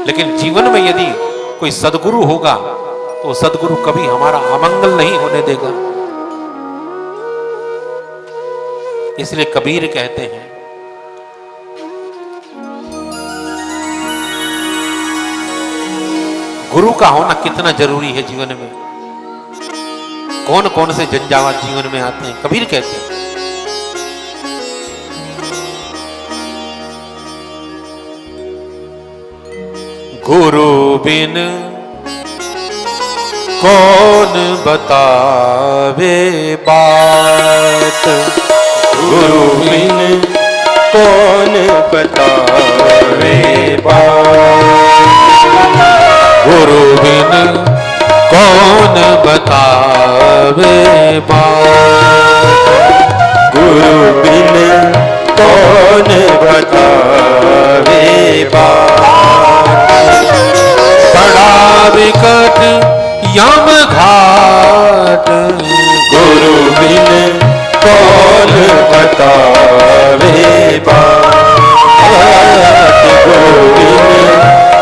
लेकिन जीवन में यदि कोई सदगुरु होगा तो सदगुरु कभी हमारा अमंगल नहीं होने देगा। इसलिए कबीर कहते हैं, गुरु का होना कितना जरूरी है जीवन में। कौन कौन से झंझावात जीवन में आते हैं, कबीर कहते हैं गुरु बिन कौन बतावे बात, गुरु बिन कौन बतावे बात, गुरु बिन कौन बतावे बात, गुरु बिन कौन बतावे बात। बड़ा विकट यम घाट, गुरु बिन कौन बतावे बात, गुरु बिन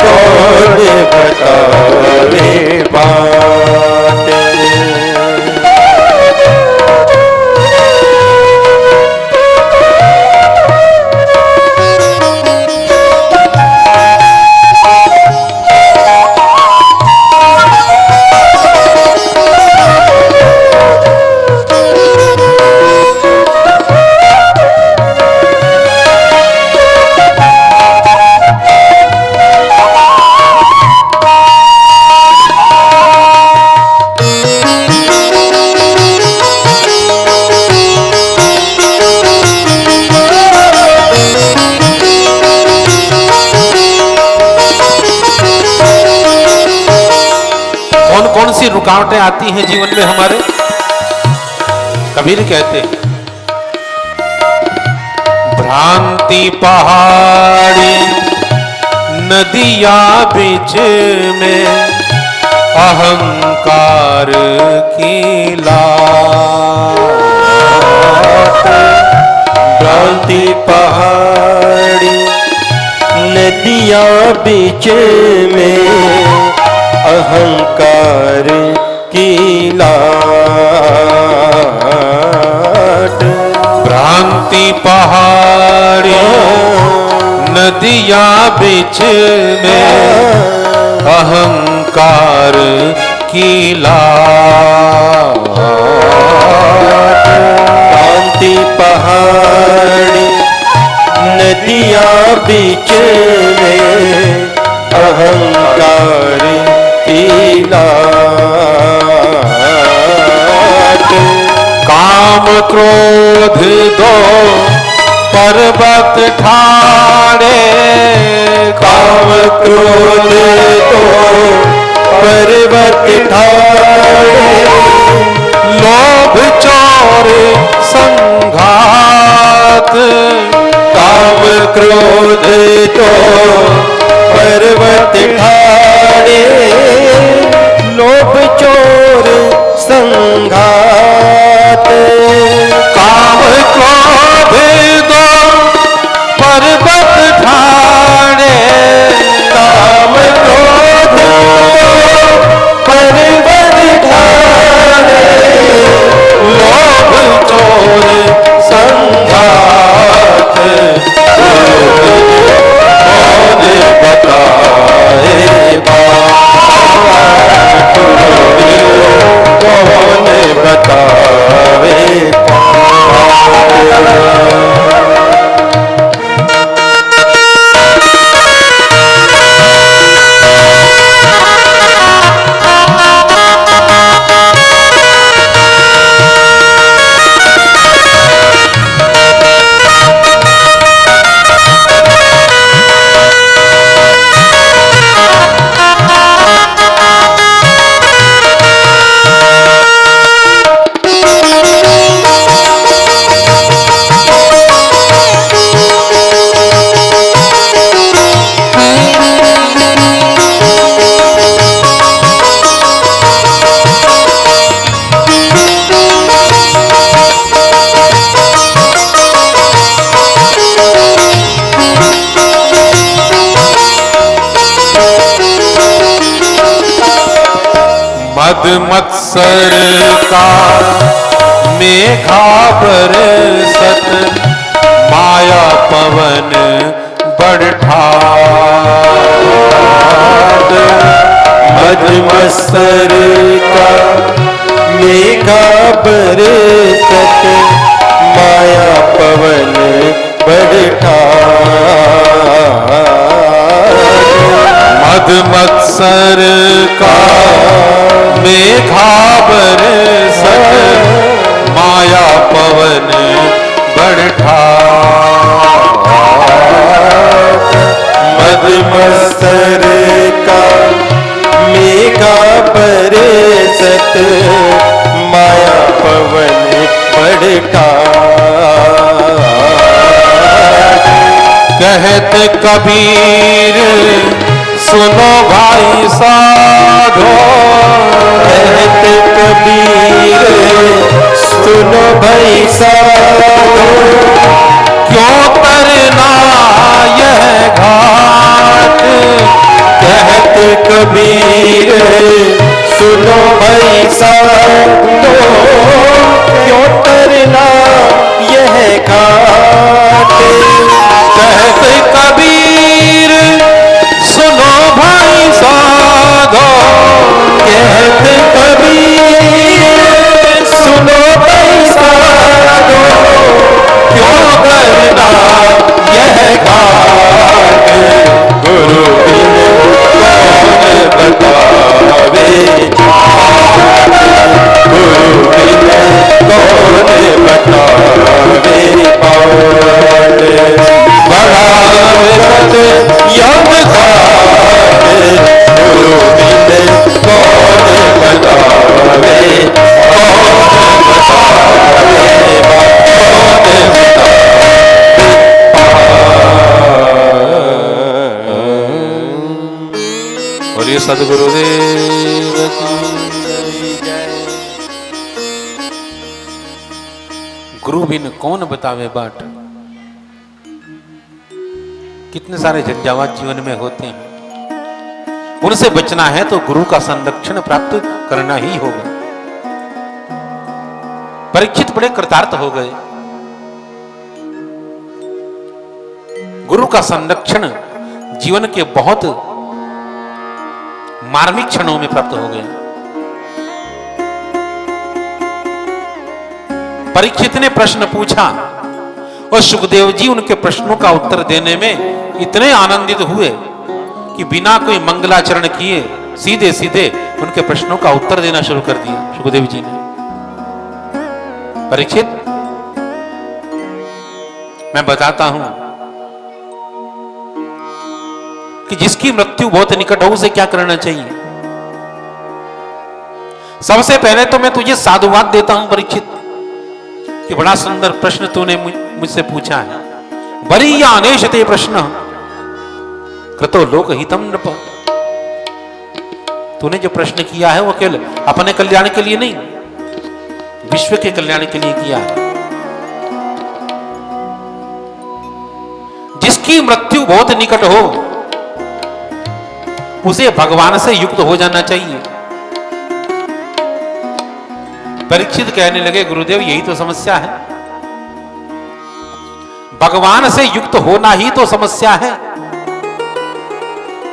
कौन बतावे बात। कौन सी रुकावटें आती हैं जीवन में हमारे, कबीर कहते हैं भ्रांति पहाड़ी नदिया बीच में अहंकार की लाट, भ्रांति पहाड़ी नदिया बीच में अहंकार की लाट, भ्रांति पहाड़ी नदिया बीच में अहंकार की लाट, भ्रांति पहाड़ी नदिया बीच में अहंकार की लाट, काम क्रोध दो पर्वत ठाणे, काम क्रोध दो पर्वत ठाणे, लोभ चोर संघात, काम क्रोध दो पर्वत ठाणे, लोभ चोर संघात, काम क्रोध दो पर्वत ठाणे, काम क्रोध पर्वत ठाणे, लोभ चोर संघात, कौन बताए बात, कौन बताए मद मत्सर का मेघा बरसत माया पवन बड़ ठाड। मद मत्सर का मेघा बरसत माया पवन बड़ ठाड। मद मत्सर का मेघा बरसत माया पवन बड़ ठाड। मद मत्सर का मेघा बरसत माया पवन बड़ ठाड। कहत कबीर सुनो भाई साधो। कहत कबीर सुनो भाई साधो। क्यों तरना यह घाट। कहत कबीर सुनो भाई साधो। क्यों तरना यह घाट। कहत कबीर सुनो भाई साधो। कहत कबीर सुनो भाई साधो। क्यों करना यह घाट। गुरु बिन कौन बतावे घाट। गुरु बिन कौन बतावे पाट। बड़ा विपद यम घाट। गुरु बिन कौन बतावे बोलिए सदगुरुदेव की। गुरु बिन कौन बतावे बाट। कितने सारे झंझावात जीवन में होते हैं, उनसे बचना है तो गुरु का संरक्षण प्राप्त करना ही होगा। परीक्षित बड़े कृतार्थ हो गए। गुरु का संरक्षण जीवन के बहुत मार्मिक क्षणों में प्राप्त हो गया। परीक्षित ने प्रश्न पूछा और सुखदेव जी उनके प्रश्नों का उत्तर देने में इतने आनंदित हुए कि बिना कोई मंगलाचरण किए सीधे सीधे उनके प्रश्नों का उत्तर देना शुरू कर दिया सुखदेव जी ने। परीक्षित, मैं बताता हूं कि जिसकी मृत्यु बहुत निकट हो उसे क्या करना चाहिए। सबसे पहले तो मैं तुझे साधुवाद देता हूं परीक्षित कि बड़ा सुंदर प्रश्न तूने मुझसे पूछा है। बरी या अनेशते प्रश्न कृतो लोकहितम नृप। तूने जो प्रश्न किया है वो केवल अपने कल्याण के लिए नहीं, विश्व के कल्याण के लिए किया है। जिसकी मृत्यु बहुत निकट हो उसे भगवान से युक्त हो जाना चाहिए। परीक्षित कहने लगे, गुरुदेव यही तो समस्या है, भगवान से युक्त होना ही तो समस्या है।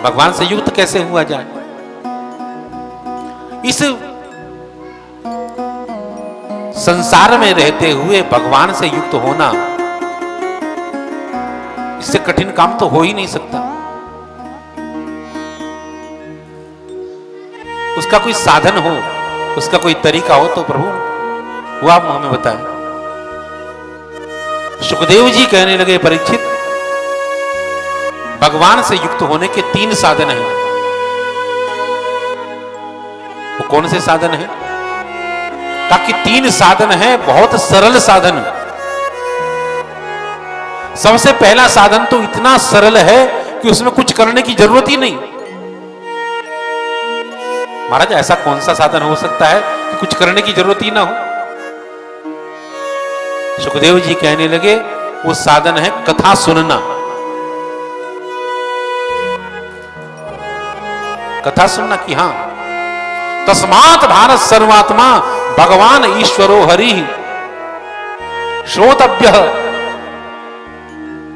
भगवान से युक्त कैसे हुआ जाए। इस संसार में रहते हुए भगवान से युक्त होना, इससे कठिन काम तो हो ही नहीं सकता। उसका कोई साधन हो, उसका कोई तरीका हो तो प्रभु वो आप हमें बताएं। सुखदेव जी कहने लगे, परीक्षित भगवान से युक्त होने के 3 साधन हैं। वो कौन से साधन हैं? ताकि 3 साधन हैं, बहुत सरल साधन। सबसे पहला साधन तो इतना सरल है कि उसमें कुछ करने की जरूरत ही नहीं। महाराज ऐसा कौन सा साधन हो सकता है कि कुछ करने की जरूरत ही ना हो। सुखदेव जी कहने लगे, वो साधन है कथा सुनना। कथा सुनना कि हां तस्मात् भारत सर्वात्मा भगवान ईश्वरो हरि श्रोतव्य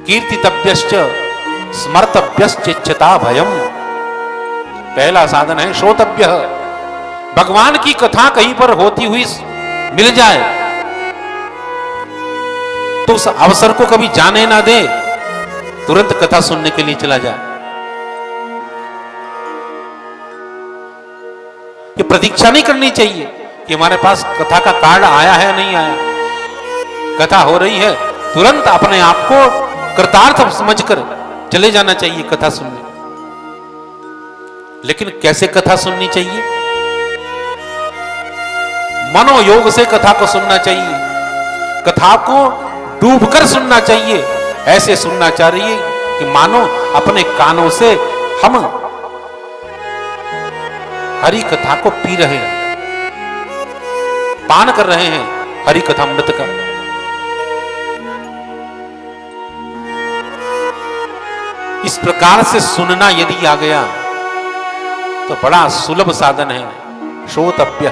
कीर्तितव्यश्च स्मर्तव्यश्चिच्छता भयम। पहला साधन है श्रोतव्य, भगवान की कथा कहीं पर होती हुई मिल जाए तो उस अवसर को कभी जाने ना दे, तुरंत कथा सुनने के लिए चला जाए। ये प्रतीक्षा नहीं करनी चाहिए कि हमारे पास कथा का कार्ड आया है नहीं आया, कथा हो रही है तुरंत अपने आप को कृतार्थ समझकर चले जाना चाहिए कथा सुनने। लेकिन कैसे कथा सुननी चाहिए? मनोयोग से कथा को सुनना चाहिए, कथा को डूबकर सुनना चाहिए। ऐसे सुनना चाहिए कि मानो अपने कानों से हम हरि कथा को पी रहे हैं, पान कर रहे हैं हरि कथा अमृत का। इस प्रकार से सुनना यदि आ गया तो बड़ा सुलभ साधन है श्रोतव्य,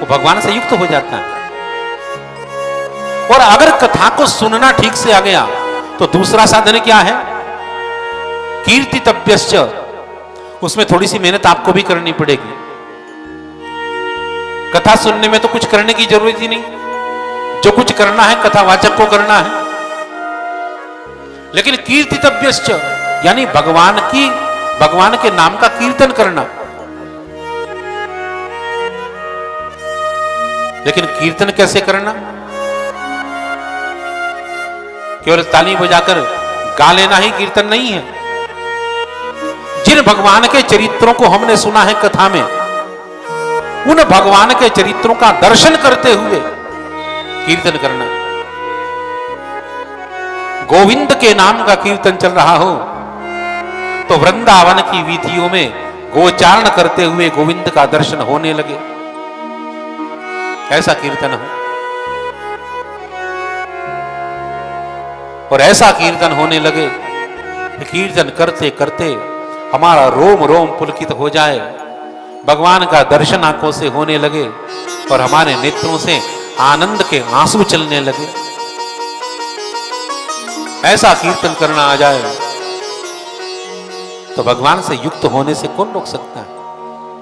वो भगवान से युक्त हो जाता है। और अगर कथा को सुनना ठीक से आ गया तो दूसरा साधन क्या है? कीर्तितव्यश्च, उसमें थोड़ी सी मेहनत आपको भी करनी पड़ेगी। कथा सुनने में तो कुछ करने की जरूरत ही नहीं, जो कुछ करना है कथावाचक को करना है। लेकिन कीर्तितव्यश्च यानी भगवान के नाम का कीर्तन करना। लेकिन कीर्तन कैसे करना? केवल ताली बजाकर गा लेना ही कीर्तन नहीं है। जिन भगवान के चरित्रों को हमने सुना है कथा में, उन भगवान के चरित्रों का दर्शन करते हुए कीर्तन करना। गोविंद के नाम का कीर्तन चल रहा हो तो वृंदावन की वीथियों में गोचारण करते हुए गोविंद का दर्शन होने लगे, ऐसा कीर्तन हो। और ऐसा कीर्तन होने लगे कि कीर्तन करते करते हमारा रोम रोम पुलकित हो जाए, भगवान का दर्शन आंखों से होने लगे और हमारे नेत्रों से आनंद के आंसू चलने लगे। ऐसा कीर्तन करना आ जाए तो भगवान से युक्त होने से कौन रोक सकता है?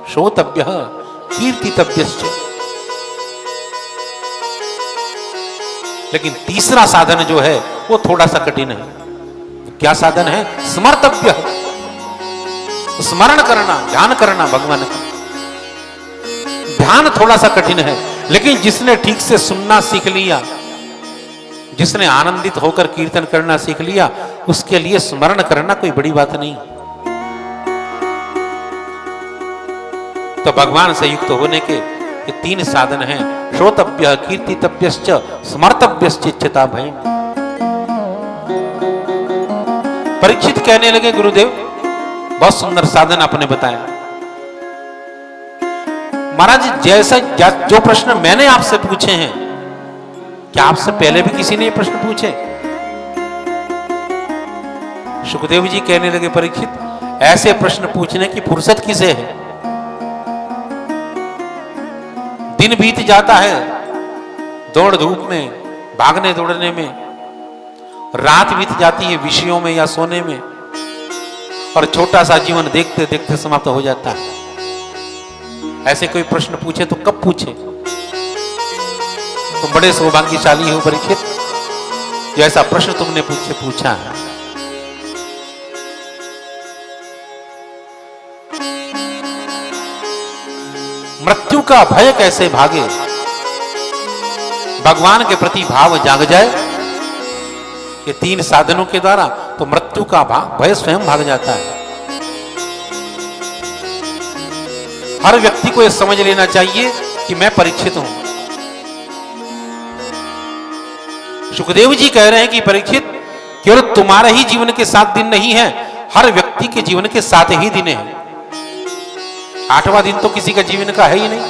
श्रोतव्य कीर्तितव्यश्च। लेकिन तीसरा साधन जो है वो थोड़ा सा कठिन है। क्या साधन है? स्मर्तव्य, स्मरण करना, ध्यान करना भगवान का। ध्यान थोड़ा सा कठिन है, लेकिन जिसने ठीक से सुनना सीख लिया, जिसने आनंदित होकर कीर्तन करना सीख लिया, उसके लिए स्मरण करना कोई बड़ी बात नहीं। तो भगवान से युक्त होने के ये तीन साधन हैं, श्रोतव्य कीर्तितव्यश्च स्मर्तव्यश्चिच्छता भयम। परीक्षित कहने लगे गुरुदेव बहुत सुंदर साधन आपने बताया। महाराज जैसा जो प्रश्न मैंने आपसे पूछे हैं, क्या आपसे पहले भी किसी ने ये प्रश्न पूछे? सुखदेव जी कहने लगे परीक्षित ऐसे प्रश्न पूछने की फुर्सत किसे है? दिन बीत जाता है दौड़ धूप में, भागने दौड़ने में, रात बीत जाती है विषयों में या सोने में, और छोटा सा जीवन देखते देखते समाप्त हो जाता है। ऐसे कोई प्रश्न पूछे तो कब पूछे? तुम बड़े सौभाग्यशाली हो परीक्षित, जो ऐसा प्रश्न तुमने मुझसे पूछा है। मृत्यु का भय कैसे भागे? भगवान के प्रति भाव जाग जाए ये तीन साधनों के द्वारा, तो मृत्यु का भय स्वयं भाग जाता है। हर व्यक्ति को यह समझ लेना चाहिए कि मैं परीक्षित हूं। सुखदेव जी कह रहे हैं कि परीक्षित केवल तुम्हारे ही जीवन के 7 दिन नहीं है, हर व्यक्ति के जीवन के 7 ही दिन हैं। 8वां दिन तो किसी का जीवन का है ही नहीं।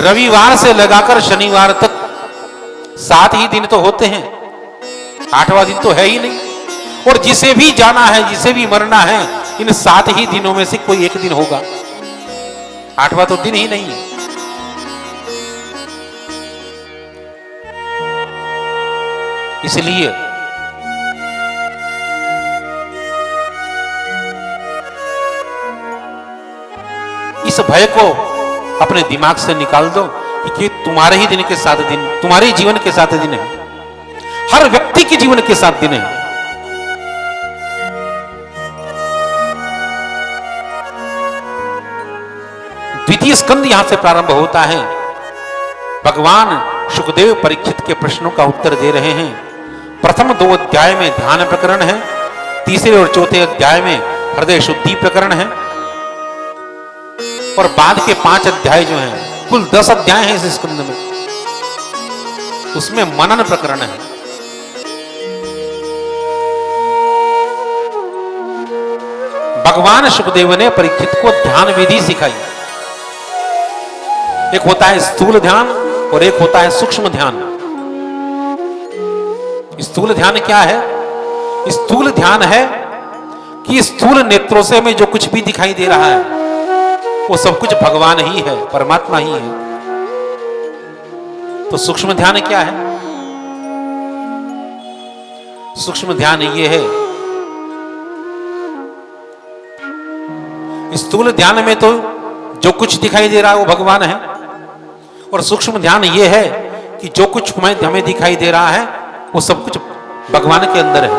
रविवार से लगाकर शनिवार तक 7 ही दिन तो होते हैं, 8वां दिन तो है ही नहीं। और जिसे भी जाना है, जिसे भी मरना है, इन 7 ही दिनों में से कोई एक दिन होगा। 8वां तो दिन ही नहीं है। इसलिए इस भय को अपने दिमाग से निकाल दो कि तुम्हारे ही दिन के 7 दिन, तुम्हारे जीवन के 7 दिन है, हर व्यक्ति के जीवन के 7 दिन है। द्वितीय स्कंद यहां से प्रारंभ होता है। भगवान सुखदेव परीक्षित के प्रश्नों का उत्तर दे रहे हैं। प्रथम 2 अध्याय में ध्यान प्रकरण है, तीसरे और चौथे अध्याय में हृदय शुद्धि प्रकरण है, और बाद के 5 अध्याय जो हैं, कुल 10 अध्याय हैं इस स्कंद में, उसमें मनन प्रकरण है। भगवान सुखदेव ने परीक्षित को ध्यान विधि सिखाई। एक होता है स्थूल ध्यान और एक होता है सूक्ष्म ध्यान। स्थूल ध्यान क्या है? स्थूल ध्यान है कि स्थूल नेत्रों से हमें जो कुछ भी दिखाई दे रहा है वो सब कुछ भगवान ही है, परमात्मा ही है। तो सूक्ष्म ध्यान क्या है? सूक्ष्म ध्यान ये है, स्थूल ध्यान में तो जो कुछ दिखाई दे रहा है वो भगवान है, और सूक्ष्म ध्यान ये है कि जो कुछ हमें दिखाई दे रहा है वो सब कुछ भगवान के अंदर है,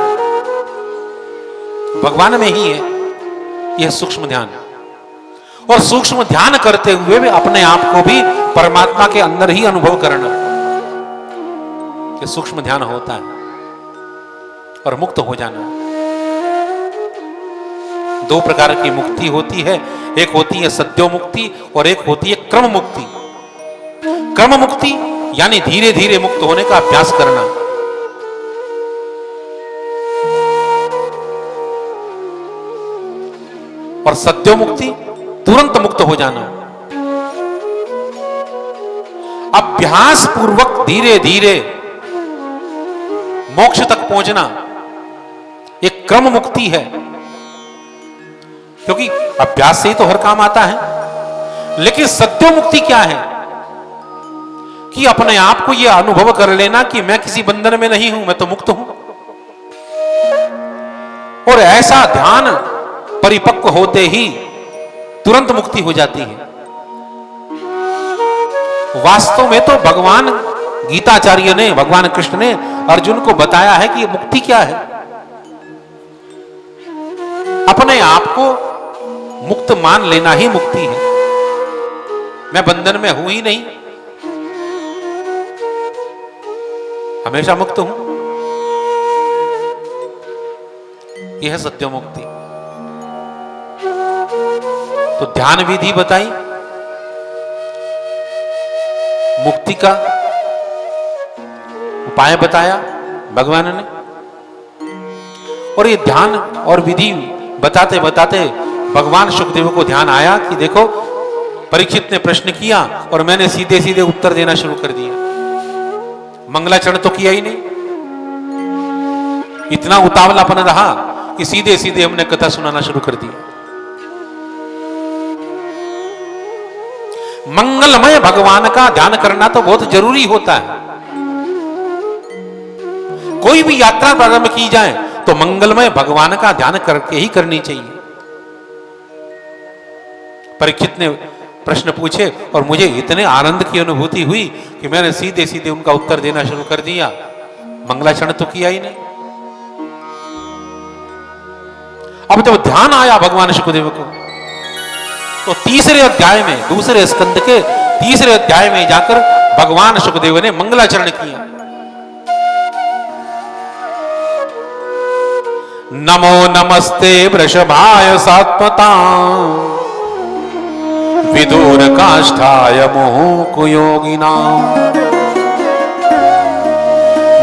भगवान में ही है। यह सूक्ष्म ध्यान। और सूक्ष्म ध्यान करते हुए भी अपने आप को भी परमात्मा के अंदर ही अनुभव करना, यह सूक्ष्म ध्यान होता है। और मुक्त हो जाना। 2 प्रकार की मुक्ति होती है, एक होती है सद्यो मुक्ति और एक होती है क्रम मुक्ति। क्रम मुक्ति यानी धीरे धीरे मुक्त होने का अभ्यास करना, और सद्यो मुक्ति तुरंत मुक्त हो जाना। अभ्यास पूर्वक धीरे धीरे मोक्ष तक पहुंचना एक क्रम मुक्ति है, क्योंकि अभ्यास से ही तो हर काम आता है। लेकिन सद्यो मुक्ति क्या है? कि अपने आप को यह अनुभव कर लेना कि मैं किसी बंधन में नहीं हूं, मैं तो मुक्त हूं। और ऐसा ध्यान परिपक्व होते ही तुरंत मुक्ति हो जाती है। वास्तव में तो भगवान गीताचार्य ने, भगवान कृष्ण ने अर्जुन को बताया है कि मुक्ति क्या है। अपने आप को मुक्त मान लेना ही मुक्ति है। मैं बंधन में हूं ही नहीं, हमेशा मुक्त हूं, यह है सत्य मुक्ति। तो ध्यान विधि बताई, मुक्ति का उपाय बताया भगवान ने, और ये ध्यान और विधि बताते बताते भगवान सुखदेव को ध्यान आया कि देखो परीक्षित ने प्रश्न किया और मैंने सीधे सीधे उत्तर देना शुरू कर दिया, मंगलाचरण तो किया ही नहीं। इतना उतावलापन रहा कि सीधे सीधे हमने कथा सुनाना शुरू कर दिया। मंगलमय भगवान का ध्यान करना तो बहुत जरूरी होता है। कोई भी यात्रा प्रारंभ की जाए तो मंगलमय भगवान का ध्यान करके ही करनी चाहिए। परीक्षित ने प्रश्न पूछे और मुझे इतने आनंद की अनुभूति हुई कि मैंने सीधे सीधे उनका उत्तर देना शुरू कर दिया, मंगलाचरण तो किया ही नहीं। अब जब ध्यान आया भगवान सुखदेव को तो तीसरे अध्याय में, दूसरे स्कंद के तीसरे अध्याय में जाकर भगवान सुखदेव ने मंगलाचरण किया। नमो नमस्ते वृषभाय सात्मता विदुर काष्ठाय मोहकुयोगिना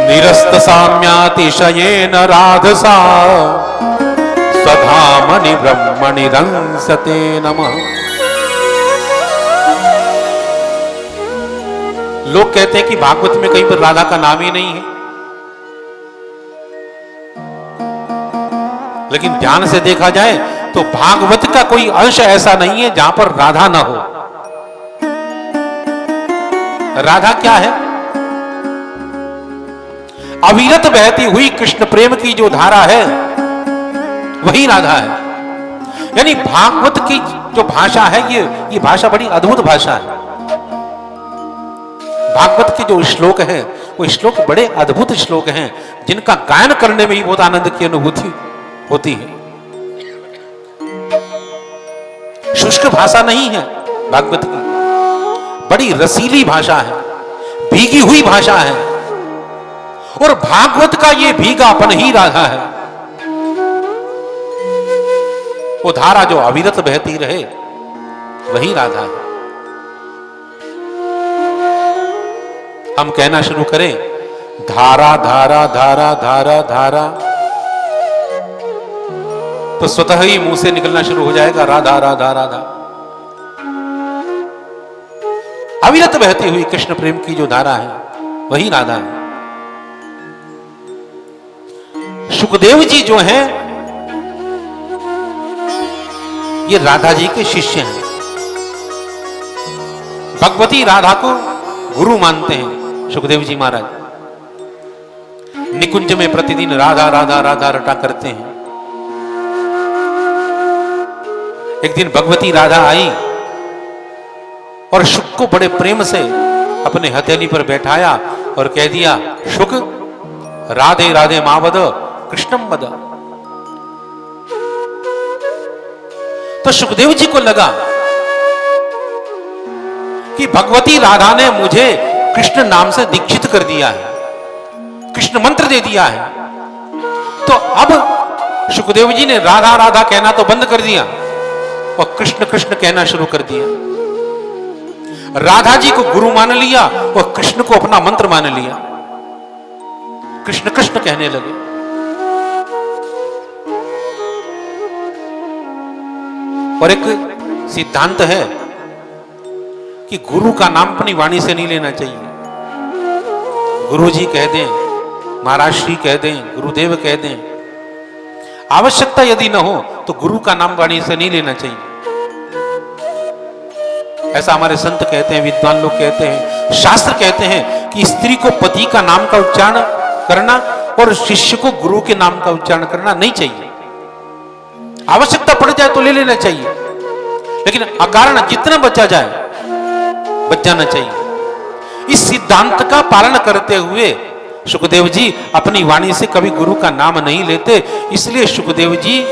निरस्त साम्यातिशयेन राधसा स्वधामनि ब्रह्मणि रंसते नमः। लोग कहते हैं कि भागवत में कहीं पर राधा का नाम ही नहीं है, लेकिन ध्यान से देखा जाए तो भागवत का कोई अंश ऐसा नहीं है जहां पर राधा ना हो। राधा क्या है? अविरत बहती हुई कृष्ण प्रेम की जो धारा है वही राधा है। यानी भागवत की जो भाषा है ये भाषा बड़ी अद्भुत भाषा है। भागवत के जो श्लोक है वो श्लोक बड़े अद्भुत श्लोक हैं जिनका गायन करने में ही बहुत आनंद की अनुभूति होती है। शुष्क भाषा नहीं है भागवत की, बड़ी रसीली भाषा है, भीगी हुई भाषा है। और भागवत का ये भीगापन ही राधा है। वो धारा जो अविरत बहती रहे वही राधा है। हम कहना शुरू करें धारा धारा धारा धारा धारा, तो स्वतः ही मुंह से निकलना शुरू हो जाएगा राधा राधा राधा। अविरत बहती हुई कृष्ण प्रेम की जो धारा है वही राधा है। सुखदेव जी जो हैं ये राधा जी के शिष्य हैं। भगवती राधा को गुरु मानते हैं सुखदेव जी महाराज। निकुंज में प्रतिदिन राधा राधा राधा रटा करते हैं। एक दिन भगवती राधा आई और शुक को बड़े प्रेम से अपने हथेली पर बैठाया और कह दिया, शुक राधे राधे मां वद कृष्णम वद। तो सुखदेव जी को लगा कि भगवती राधा ने मुझे कृष्ण नाम से दीक्षित कर दिया है, कृष्ण मंत्र दे दिया है। तो अब सुखदेव जी ने राधा राधा कहना तो बंद कर दिया और कृष्ण कृष्ण कहना शुरू कर दिया। राधा जी को गुरु मान लिया और कृष्ण को अपना मंत्र मान लिया। कृष्ण कृष्ण कहने लगे। और एक सिद्धांत है कि गुरु का नाम अपनी वाणी से नहीं लेना चाहिए। गुरु जी कह दें, महाराज श्री कह दें, गुरुदेव कह दें, आवश्यकता यदि न हो तो गुरु का नाम वाणी से नहीं लेना चाहिए। ऐसा हमारे संत कहते हैं, विद्वान लोग कहते हैं, शास्त्र कहते हैं कि स्त्री को पति का नाम का उच्चारण करना और शिष्य को गुरु के नाम का उच्चारण करना नहीं चाहिए। आवश्यकता पड़ जाए तो ले लेना चाहिए, लेकिन अकारण जितना बचा जाए बच जाना चाहिए। इस सिद्धांत का पालन करते हुए सुखदेव जी अपनी वाणी से कभी गुरु का नाम नहीं लेते। इसलिए सुखदेव जी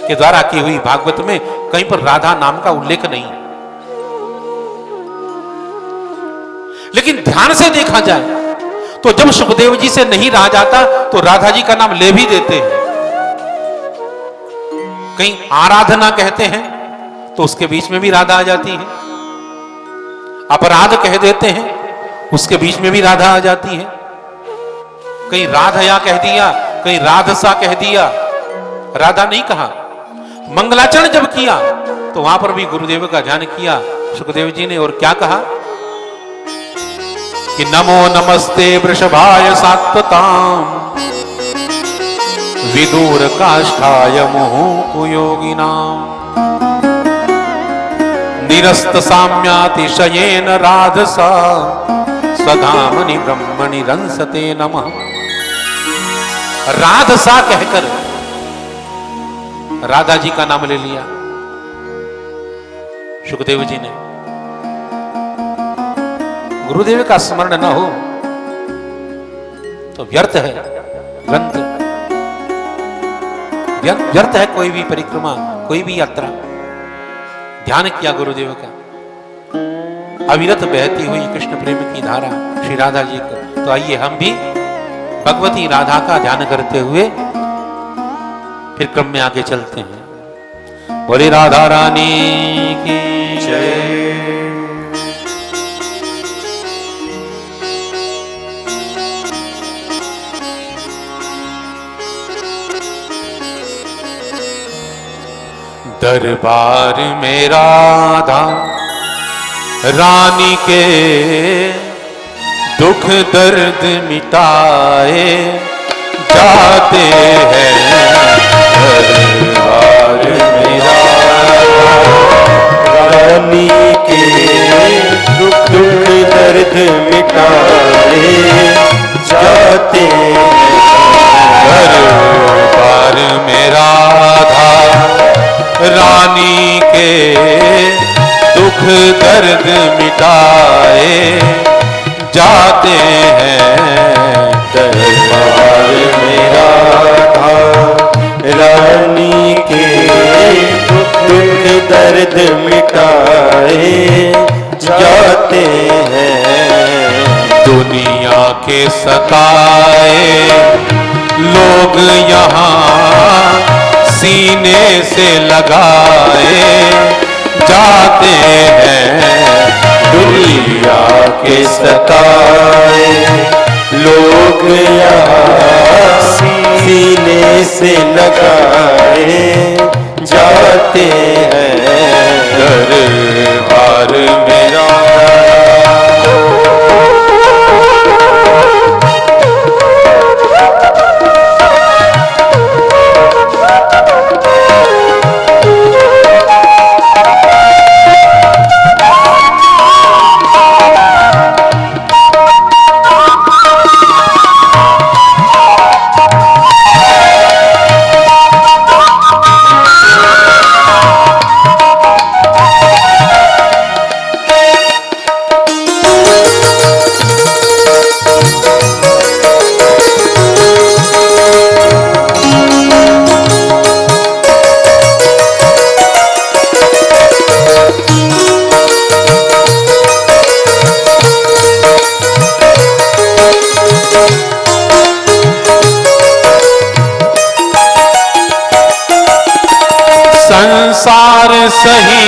के द्वारा की हुई भागवत में कहीं पर राधा नाम का उल्लेख नहीं है। लेकिन ध्यान से देखा जाए तो जब सुखदेव जी से नहीं रहा जाता तो राधा जी का नाम ले भी देते हैं। कहीं आराधना कहते हैं तो उसके बीच में भी राधा आ जाती है। अपराध कह देते हैं उसके बीच में भी राधा आ जाती है। कहीं राधया कह दिया, कहीं राधसा कह दिया, राधा नहीं कहा। मंगलाचरण जब किया तो वहां पर भी गुरुदेव का ध्यान किया सुखदेव जी ने, और क्या कहा कि नमो नमस्ते वृषभाय सात्वताम विदूर काष्ठाय मुहुकुयोगिनाम निरस्त साम्यातिशयेन राधसा स्वधामनि ब्रह्मणि रंसते नमः। राधसा कहकर राधा जी का नाम ले लिया सुखदेव जी ने। गुरुदेव का स्मरण न हो तो व्यर्थ है ग्रंथ, व्यर्थ है कोई भी परिक्रमा, कोई भी यात्रा। ध्यान किया गुरुदेव का, अविरत बहती हुई कृष्ण प्रेम की धारा श्री राधा जी का। तो आइए हम भी भगवती राधा का ध्यान करते हुए फिर क्रम में आगे चलते हैं। बोले राधा रानी की जय। दरबार में राधा रानी के दुख दर्द मिटाए जाते हैं। दरबार में राधा रानी के दुख दर्द मिटाए जाते हैं। दुनिया के सताए लोग यहाँ सीने से लगाए जाते हैं। दुनिया के सताए लोग यहाँ सीने से लगाए जाते हैं। दरबार मेरा संसार सही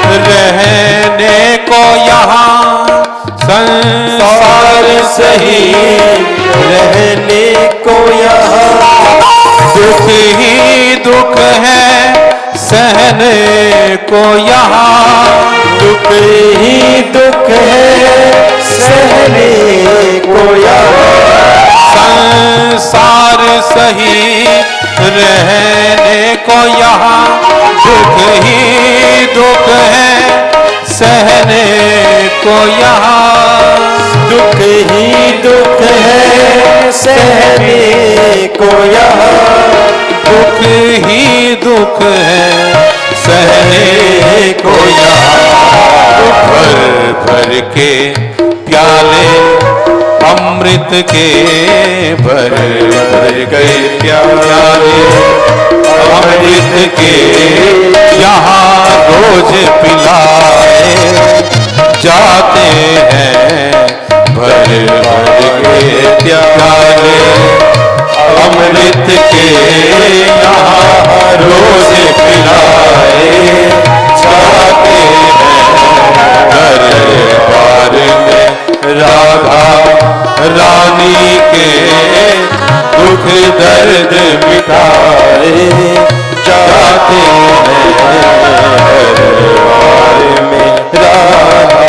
रहने को यहाँ, संसार सही रहने को यहाँ, दुख ही दुख है सहने को यहाँ, दुख ही दुख है सहने को यहाँ। संसार सही रहने को यहाँ, दुख ही दुख है सहने को यहाँ, दुख ही दुख है सहने को यहाँ, दुख ही दुख है सहने को यहाँ। भर भर के प्याले अमृत के भर भर गए प्याले अमृत के यहाँ रोज पिलाए जाते हैं। भर भर के प्याले अमृत के यहाँ रोज पिलाए जाते हैं। दरबार में राधा रानी के दुख दर्द मिटाए जाते हैं। दरबार में राधा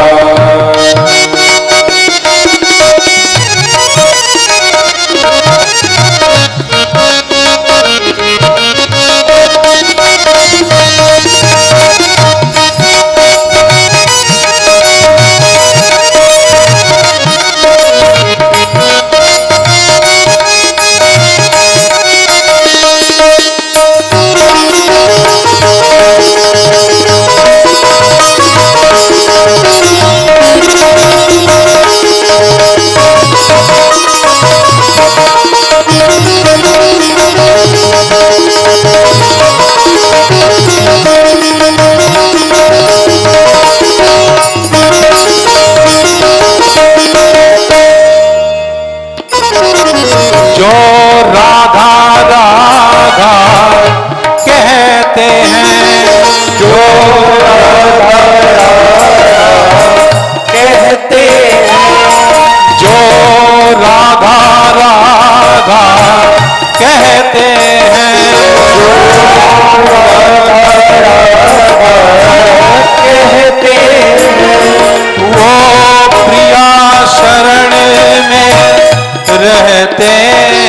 रहते हैं।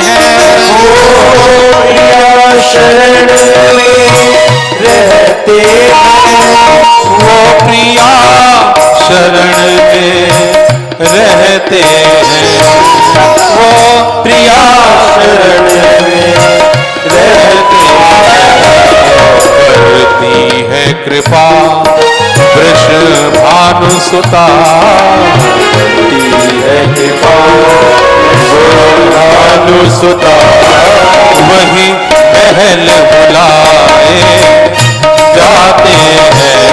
वो प्रिया शरण में रहते हैं। करती है कृपा कृष्ण भानुसुता, करती है कृपा भानुसुता, वही महल बुलाए जाते हैं।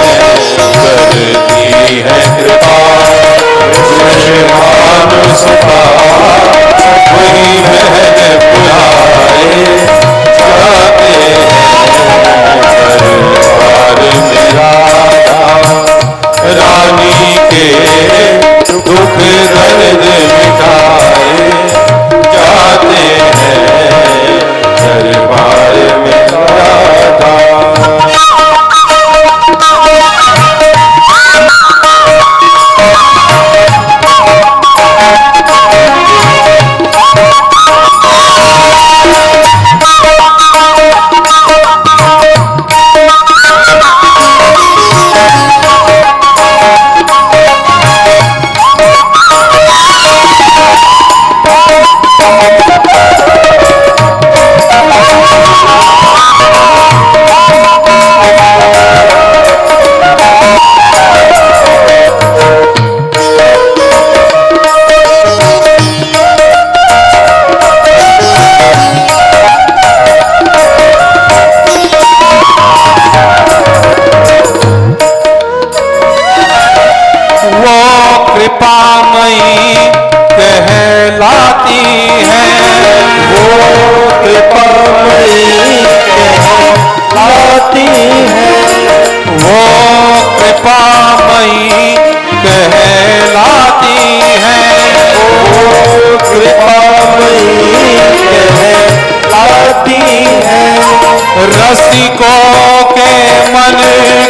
रसिकों के मन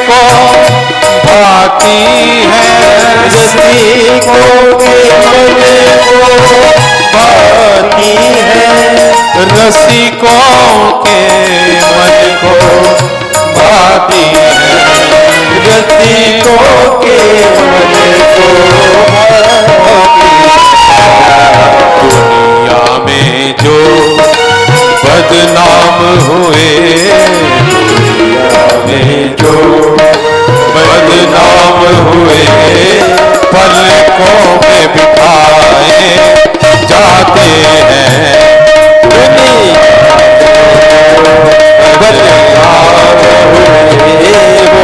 को भाती है, रसिकों के मन को भाती है, रसिकों के मन को भाती है, रसिकों के मन को भाती दुनिया में जो बदनाम हुए, दुनिया में जो बदनाम हुए, पलकों में बिठाए जाते हैं, बदनाम हुए वो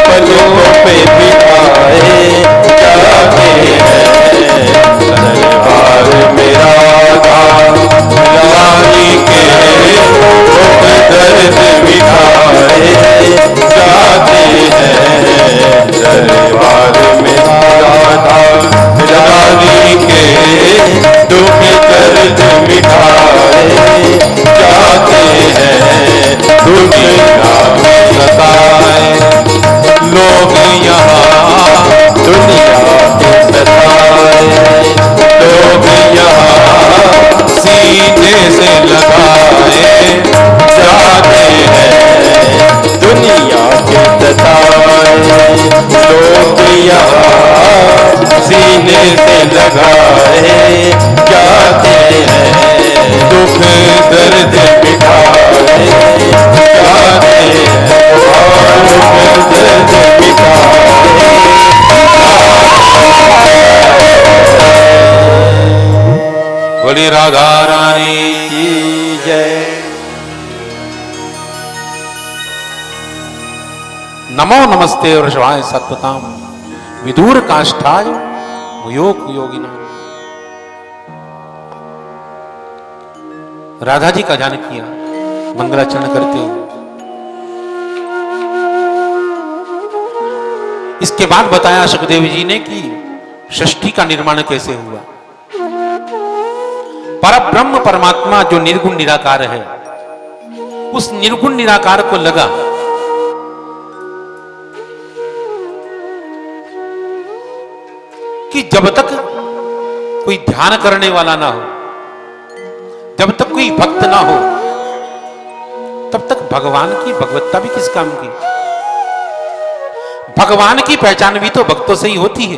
पलकों पे बिठाए जाते हैं, दरबार में राधा रानी के दुख दर्द मिटाए जाते हैं, दरबार में राधा रानी के दुख दर्द मिटाए जाते हैं, दुनिया में सताए लोग यहाँ दुनिया में सताए लोग यहाँ सीने से लगाए जाते हैं, दुनिया के सताए लोग यहाँ सीने से लगाए जाते हैं, दुख दर्द मिटाए जाते हैं, दुख दर्द मिटाए। बोली राधा रानी की जय। नमो नमस्ते वृषभाय सत्वताम विदूर काष्ठाय मुयोग योगिना। राधा जी का ध्यान किया मंगलाचरण करते हुए। इसके बाद बताया सुखदेव जी ने कि षष्ठी का निर्माण कैसे हुआ। परब्रह्म परमात्मा जो निर्गुण निराकार है, उस निर्गुण निराकार को लगा कि जब तक कोई ध्यान करने वाला ना हो, जब तक कोई भक्त ना हो, तब तक भगवान की भगवत्ता भी किस काम की। भगवान की पहचान भी तो भक्तों से ही होती है।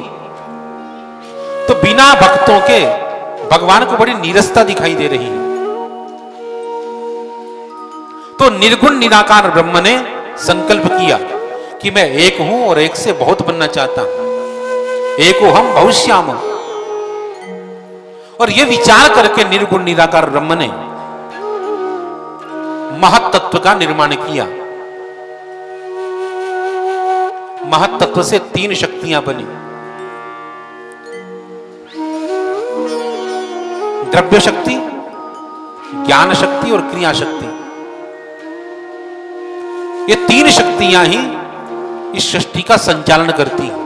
तो बिना भक्तों के भगवान को बड़ी नीरसता दिखाई दे रही है। तो निर्गुण निराकार ब्रह्म ने संकल्प किया कि मैं एक हूं और एक से बहुत बनना चाहता हूं, एको हम बहुश्याम। और यह विचार करके निर्गुण निराकार ब्रह्म ने महत्तत्व का निर्माण किया। महत्तत्व से 3 शक्तियां बनी, द्रव्य शक्ति, ज्ञान शक्ति और क्रिया शक्ति। ये 3 शक्तियां ही इस सृष्टि का संचालन करती हैं।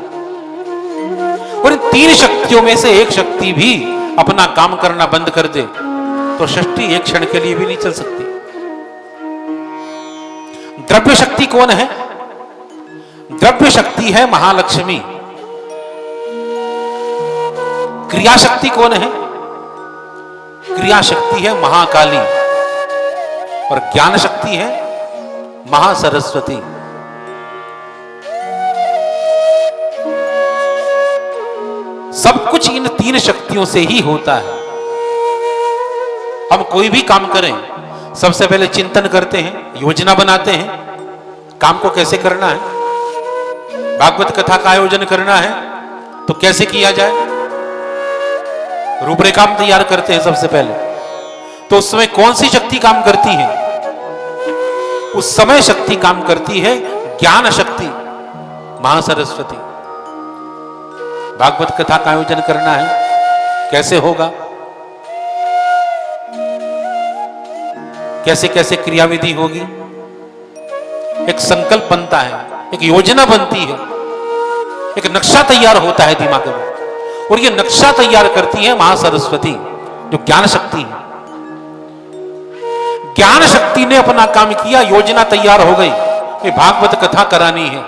और इन 3 शक्तियों में से एक शक्ति भी अपना काम करना बंद कर दे तो सृष्टि एक क्षण के लिए भी नहीं चल सकती। द्रव्य शक्ति कौन है? द्रव्य शक्ति है महालक्ष्मी। क्रिया शक्ति कौन है? क्रिया शक्ति है महाकाली। और ज्ञान शक्ति है महासरस्वती। सब कुछ इन 3 शक्तियों से ही होता है। हम कोई भी काम करें, सबसे पहले चिंतन करते हैं, योजना बनाते हैं, काम को कैसे करना है। भागवत कथा का आयोजन करना है तो कैसे किया जाए, रूपरेखा हम तैयार करते हैं सबसे पहले। तो उस समय कौन सी शक्ति काम करती है? उस समय शक्ति काम करती है ज्ञान शक्ति, महासरस्वती। भागवत कथा का आयोजन करना है, कैसे होगा, कैसे कैसे क्रियाविधि होगी, एक संकल्प बनता है, एक योजना बनती है, एक नक्शा तैयार होता है दिमाग में। और ये नक्शा तैयार करती है महासरस्वती, जो ज्ञान शक्ति है। ज्ञान शक्ति ने अपना काम किया, योजना तैयार हो गई कि भागवत कथा करानी है।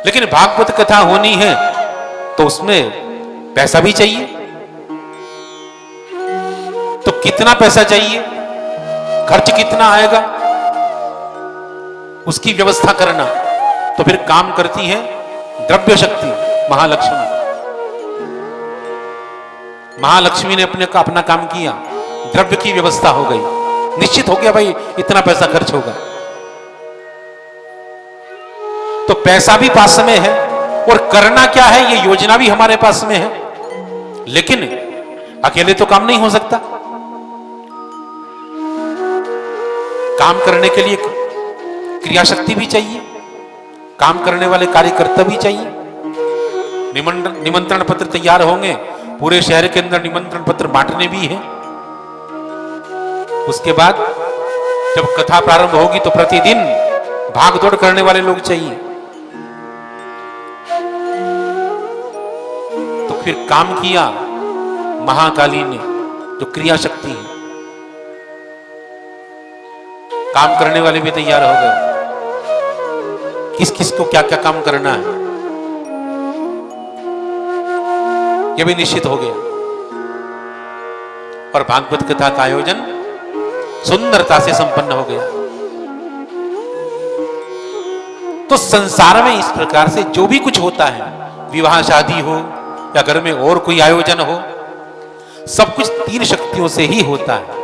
लेकिन भागवत कथा होनी है तो उसमें पैसा भी चाहिए। तो कितना पैसा चाहिए, खर्च कितना आएगा, उसकी व्यवस्था करना। तो फिर काम करती है द्रव्य शक्ति महालक्ष्मी। महालक्ष्मी ने अपना काम किया, द्रव्य की व्यवस्था हो गई, निश्चित हो गया भाई इतना पैसा खर्च होगा। तो पैसा भी पास में है और करना क्या है ये योजना भी हमारे पास में है। लेकिन अकेले तो काम नहीं हो सकता, काम करने के लिए क्रिया शक्ति भी चाहिए, काम करने वाले कार्यकर्ता भी चाहिए। निमंत्रण पत्र तैयार होंगे, पूरे शहर के अंदर निमंत्रण पत्र बांटने भी हैं। उसके बाद जब कथा प्रारंभ होगी तो प्रतिदिन भागदौड़ करने वाले लोग चाहिए। तो फिर काम किया महाकाली ने, जो क्रिया शक्ति है। काम करने वाले भी तैयार हो गए, किस किस को क्या क्या काम करना है यह भी निश्चित हो गया। और भागवत कथा का आयोजन सुंदरता से संपन्न हो गया। तो संसार में इस प्रकार से जो भी कुछ होता है, विवाह शादी हो या घर में और कोई आयोजन हो, सब कुछ तीन शक्तियों से ही होता है।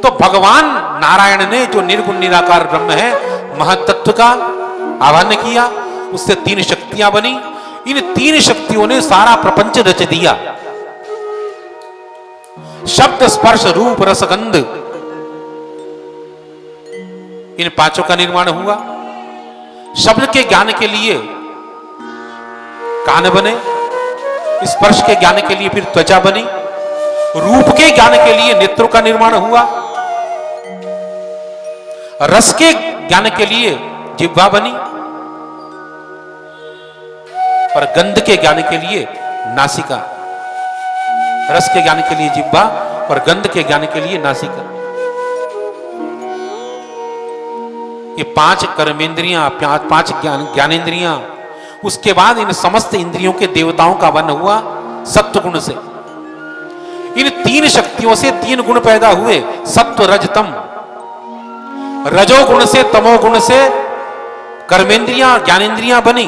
तो भगवान नारायण ने जो निर्गुण निराकार ब्रह्म है महत्त्व का आह्वान किया, उससे तीन शक्तियां बनी। इन तीन शक्तियों ने सारा प्रपंच रच दिया। शब्द स्पर्श रूप रस गंध, इन पांचों का निर्माण हुआ। शब्द के ज्ञान के लिए कान बने, स्पर्श के ज्ञान के लिए फिर त्वचा बनी, रूप के ज्ञान के लिए नेत्रों का निर्माण हुआ, रस के ज्ञान के लिए जिह्वा बनी और गंध के ज्ञान के लिए नासिका। रस के ज्ञान के लिए जिह्वा और गंध के ज्ञान के लिए नासिका। ये पांच कर्मेंद्रियां, पांच ज्ञानेंद्रियां। उसके बाद इन समस्त इंद्रियों के देवताओं का वन हुआ सत्व गुण से। इन तीन शक्तियों से तीन गुण पैदा हुए, सत्व रज तम। रजोगुण से तमोगुण से कर्मेंद्रियां ज्ञानेंद्रियां बनी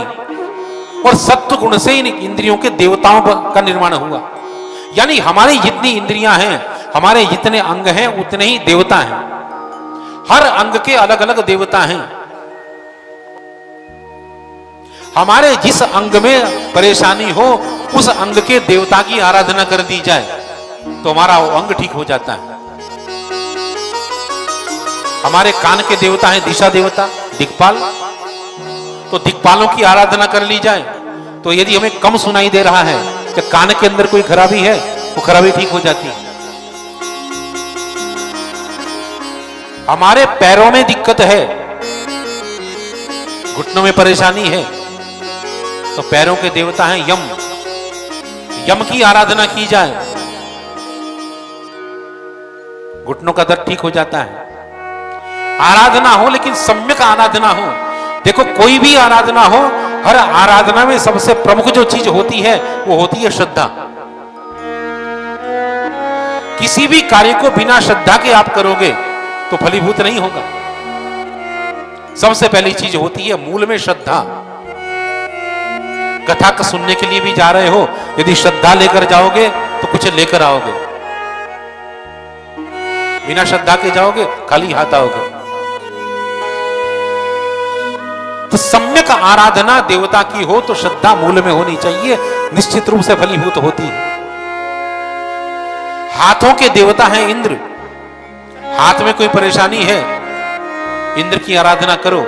और सत्व गुण से इन इंद्रियों के देवताओं का निर्माण हुआ। यानी हमारी जितनी इंद्रियां हैं, हमारे जितने अंग हैं, उतने ही देवता हैं। हर अंग के अलग अलग देवता हैं। हमारे जिस अंग में परेशानी हो उस अंग के देवता की आराधना कर दी जाए तो हमारा वो अंग ठीक हो जाता है। हमारे कान के देवता हैं दिशा देवता, दिक्पाल, तो दिक्पालों की आराधना कर ली जाए तो यदि हमें कम सुनाई दे रहा है कि कान के अंदर कोई खराबी है, वो खराबी ठीक हो जाती है। हमारे पैरों में दिक्कत है, घुटनों में परेशानी है, तो पैरों के देवता हैं यम। यम की आराधना की जाए, घुटनों का दर्द ठीक हो जाता है। आराधना हो लेकिन सम्यक आराधना हो। देखो कोई भी आराधना हो, हर आराधना में सबसे प्रमुख जो चीज होती है वो होती है श्रद्धा। किसी भी कार्य को बिना श्रद्धा के आप करोगे तो फलीभूत नहीं होगा। सबसे पहली चीज होती है मूल में श्रद्धा। कथा को सुनने के लिए भी जा रहे हो, यदि श्रद्धा लेकर जाओगे तो कुछ लेकर आओगे, बिना श्रद्धा के जाओगे खाली हाथ आओगे। तो सम्यक आराधना देवता की हो तो श्रद्धा मूल में होनी चाहिए, निश्चित रूप से फलीभूत होती है। हाथों के देवता हैं इंद्र। हाथ में कोई परेशानी है, इंद्र की आराधना करो,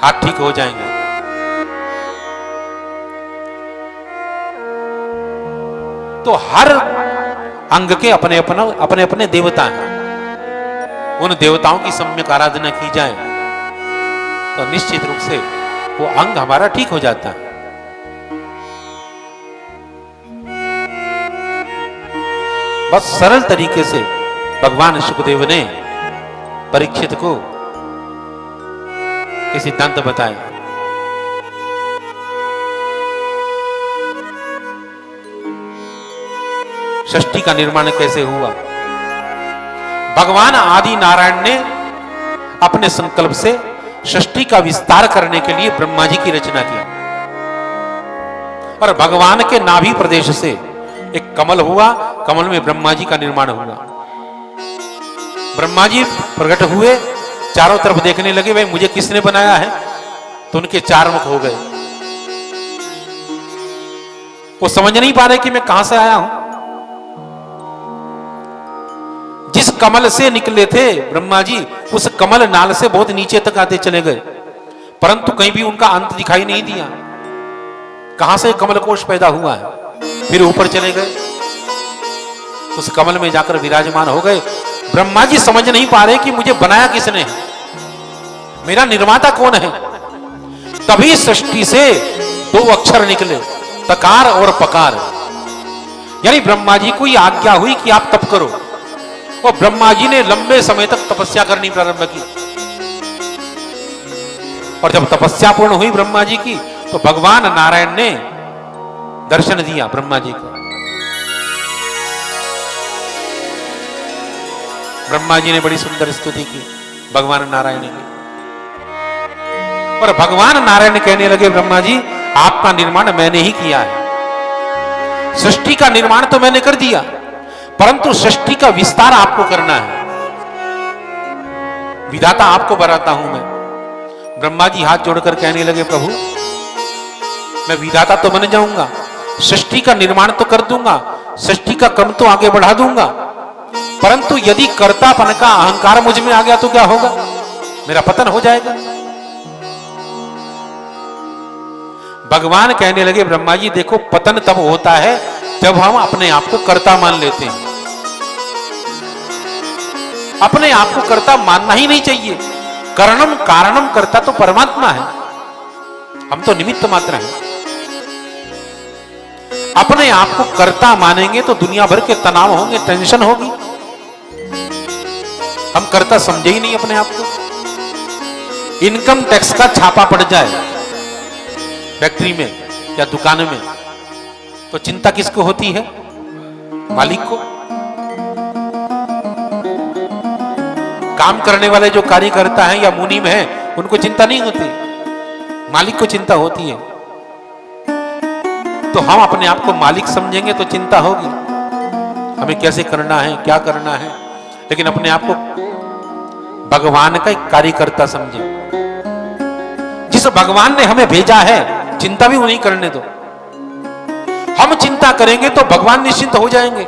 हाथ ठीक हो जाएंगे। तो हर अंग के अपने अपने देवता हैं। उन देवताओं की सम्यक आराधना की जाए तो निश्चित रूप से वो अंग हमारा ठीक हो जाता है। बहुत सरल तरीके से भगवान सुखदेव ने परीक्षित को ये सिद्धांत बताए। सृष्टि का निर्माण कैसे हुआ? भगवान आदि नारायण ने अपने संकल्प से सृष्टि का विस्तार करने के लिए ब्रह्मा जी की रचना की और भगवान के नाभि प्रदेश से एक कमल हुआ, कमल में ब्रह्मा जी का निर्माण हुआ। ब्रह्मा जी प्रकट हुए, चारों तरफ देखने लगे, भाई मुझे किसने बनाया है? तो उनके चार मुख हो गए। वो समझ नहीं पा रहे कि मैं कहां से आया हूं। जिस कमल से निकले थे ब्रह्मा जी, उस कमल नाल से बहुत नीचे तक आते चले गए, परंतु कहीं भी उनका अंत दिखाई नहीं दिया। कहां से कमल कोश पैदा हुआ है? फिर ऊपर चले गए, उस कमल में जाकर विराजमान हो गए। ब्रह्मा जी समझ नहीं पा रहे कि मुझे बनाया किसने है, मेरा निर्माता कौन है। तभी सृष्टि से दो अक्षर निकले, तकार और पकार। यानी ब्रह्मा जी को यह आज्ञा हुई कि आप तप करो, और ब्रह्मा जी ने लंबे समय तक तपस्या करनी प्रारंभ की। और जब तपस्या पूर्ण हुई ब्रह्मा जी की, तो भगवान नारायण ने दर्शन दिया ब्रह्मा जी को। ब्रह्मा जी ने बड़ी सुंदर स्तुति की भगवान नारायण की, और भगवान नारायण कहने लगे, ब्रह्मा जी आपका निर्माण मैंने ही किया है, सृष्टि का निर्माण तो मैंने कर दिया, परंतु सृष्टि का विस्तार आपको करना है। विधाता आपको बनाता हूं मैं। ब्रह्मा जी हाथ जोड़कर कहने लगे, प्रभु मैं विधाता तो बन जाऊंगा, सृष्टि का निर्माण तो कर दूंगा, सृष्टि का क्रम तो आगे बढ़ा दूंगा, परंतु यदि कर्तापन का अहंकार मुझ में आ गया तो क्या होगा? मेरा पतन हो जाएगा। भगवान कहने लगे, ब्रह्मा जी देखो, पतन तब होता है जब हम अपने आप को कर्ता मान लेते हैं। अपने आप को कर्ता मानना ही नहीं चाहिए। कारणम कारणम कर्ता तो परमात्मा है, हम तो निमित्त मात्र हैं। अपने आप को कर्ता मानेंगे तो दुनिया भर के तनाव होंगे, टेंशन होगी। हम कर्ता समझे ही नहीं अपने आप को। इनकम टैक्स का छापा पड़ जाए फैक्ट्री में या दुकान में, तो चिंता किसको होती है? मालिक को। काम करने वाले जो कार्यकर्ता हैं या मुनीम हैं, उनको चिंता नहीं होती, मालिक को चिंता होती है। तो हम अपने आप को मालिक समझेंगे तो चिंता होगी, हमें कैसे करना है, क्या करना है। लेकिन अपने आप को भगवान का एक कार्यकर्ता समझे। जिस भगवान ने हमें भेजा है, चिंता भी उन्हीं करने दो। हम चिंता करेंगे तो भगवान निश्चिंत हो जाएंगे,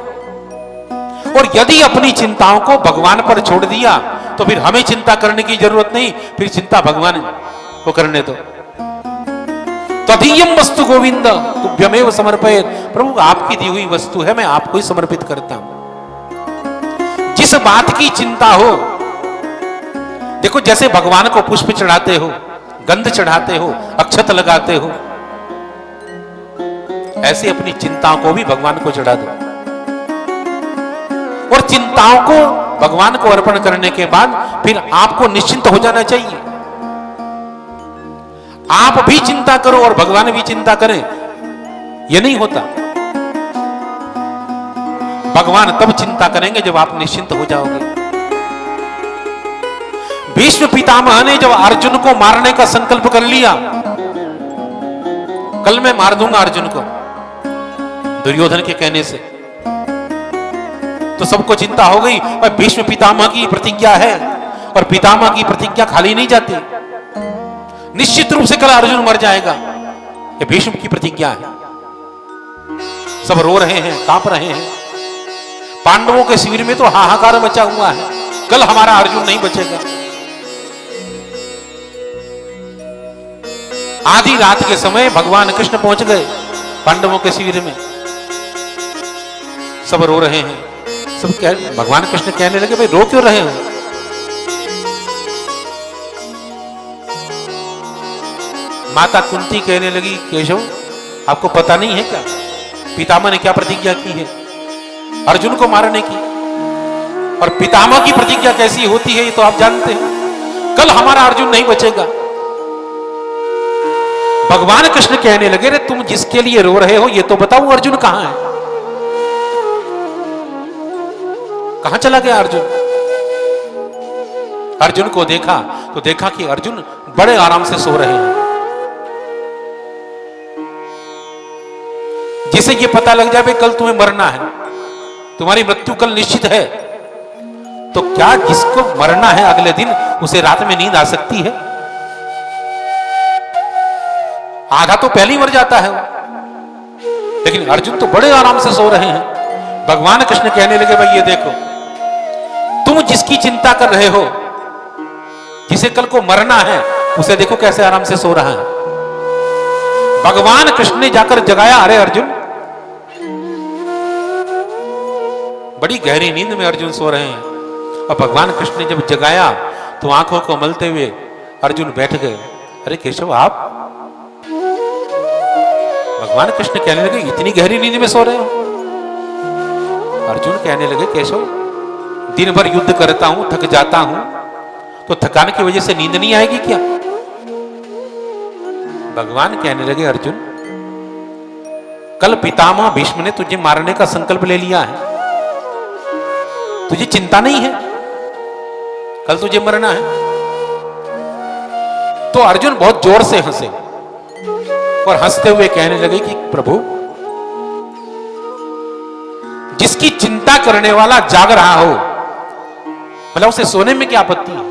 और यदि अपनी चिंताओं को भगवान पर छोड़ दिया तो फिर हमें चिंता करने की जरूरत नहीं, फिर चिंता भगवान को करने दो। तदीयम वस्तु गोविंद तुभ्यमेव समर्पयेत्। प्रभु आपकी दी हुई वस्तु है, मैं आपको ही समर्पित करता हूं। जिस बात की चिंता हो, देखो जैसे भगवान को पुष्प चढ़ाते हो, गंध चढ़ाते हो, अक्षत लगाते हो, ऐसे अपनी चिंताओं को भी भगवान को चढ़ा दो। और चिंताओं को भगवान को अर्पण करने के बाद फिर आपको निश्चिंत हो जाना चाहिए। आप भी चिंता करो और भगवान भी चिंता करें, यह नहीं होता। भगवान तब चिंता करेंगे जब आप निश्चिंत हो जाओगे। भीष्म पितामह ने जब अर्जुन को मारने का संकल्प कर लिया, कल मैं मार दूंगा अर्जुन को, दुर्योधन के कहने से, तो सबको चिंता हो गई। और भीष्म पितामह की प्रतिज्ञा है, और पितामह की प्रतिज्ञा खाली नहीं जाती। निश्चित रूप से कल अर्जुन मर जाएगा, ये भीष्म की प्रतिज्ञा है। सब रो रहे हैं, कांप रहे हैं। पांडवों के शिविर में तो हाहाकार मचा हुआ है, कल हमारा अर्जुन नहीं बचेगा। आधी रात के समय भगवान कृष्ण पहुंच गए पांडवों के शिविर में। सब रो रहे हैं, सब भगवान कृष्ण कहने लगे, भाई रो क्यों रहे हो? माता कुंती कहने लगी, केशव आपको पता नहीं है क्या पितामह ने क्या प्रतिज्ञा की है? अर्जुन को मारने की। और पितामह की प्रतिज्ञा कैसी होती है ये तो आप जानते हैं। कल हमारा अर्जुन नहीं बचेगा। भगवान कृष्ण कहने लगे, रे तुम जिसके लिए रो रहे हो ये तो बताओ अर्जुन कहां है? कहां चला गया अर्जुन? अर्जुन को देखा तो देखा कि अर्जुन बड़े आराम से सो रहे हैं। जिसे ये पता लग जाए कल तुम्हें मरना है, तुम्हारी मृत्यु कल निश्चित है, तो क्या जिसको मरना है अगले दिन उसे रात में नींद आ सकती है? आधा तो पहले ही मर जाता है वो। लेकिन अर्जुन तो बड़े आराम से सो रहे हैं। भगवान कृष्ण कहने लगे, भाई ये देखो, तुम जिसकी चिंता कर रहे हो, जिसे कल को मरना है, उसे देखो कैसे आराम से सो रहा है। भगवान कृष्ण ने जाकर जगाया, अरे अर्जुन, बड़ी गहरी नींद में अर्जुन सो रहे हैं। और भगवान कृष्ण ने जब जगाया तो आंखों को मलते हुए अर्जुन बैठ गए। अरे केशव आप? भगवान कृष्ण कहने लगे, इतनी गहरी नींद में सो रहे हो? अर्जुन कहने लगे, केशव दिन भर युद्ध करता हूं, थक जाता हूं, तो थकान की वजह से नींद नहीं आएगी क्या? भगवान कहने लगे, अर्जुन कल पितामह भीष्म ने तुझे मारने का संकल्प ले लिया है, तुझे चिंता नहीं है, कल तुझे मरना है। तो अर्जुन बहुत जोर से हंसे और हंसते हुए कहने लगे कि प्रभु, जिसकी चिंता करने वाला जाग रहा हो, मतलब उसे सोने में क्या आपत्ति है?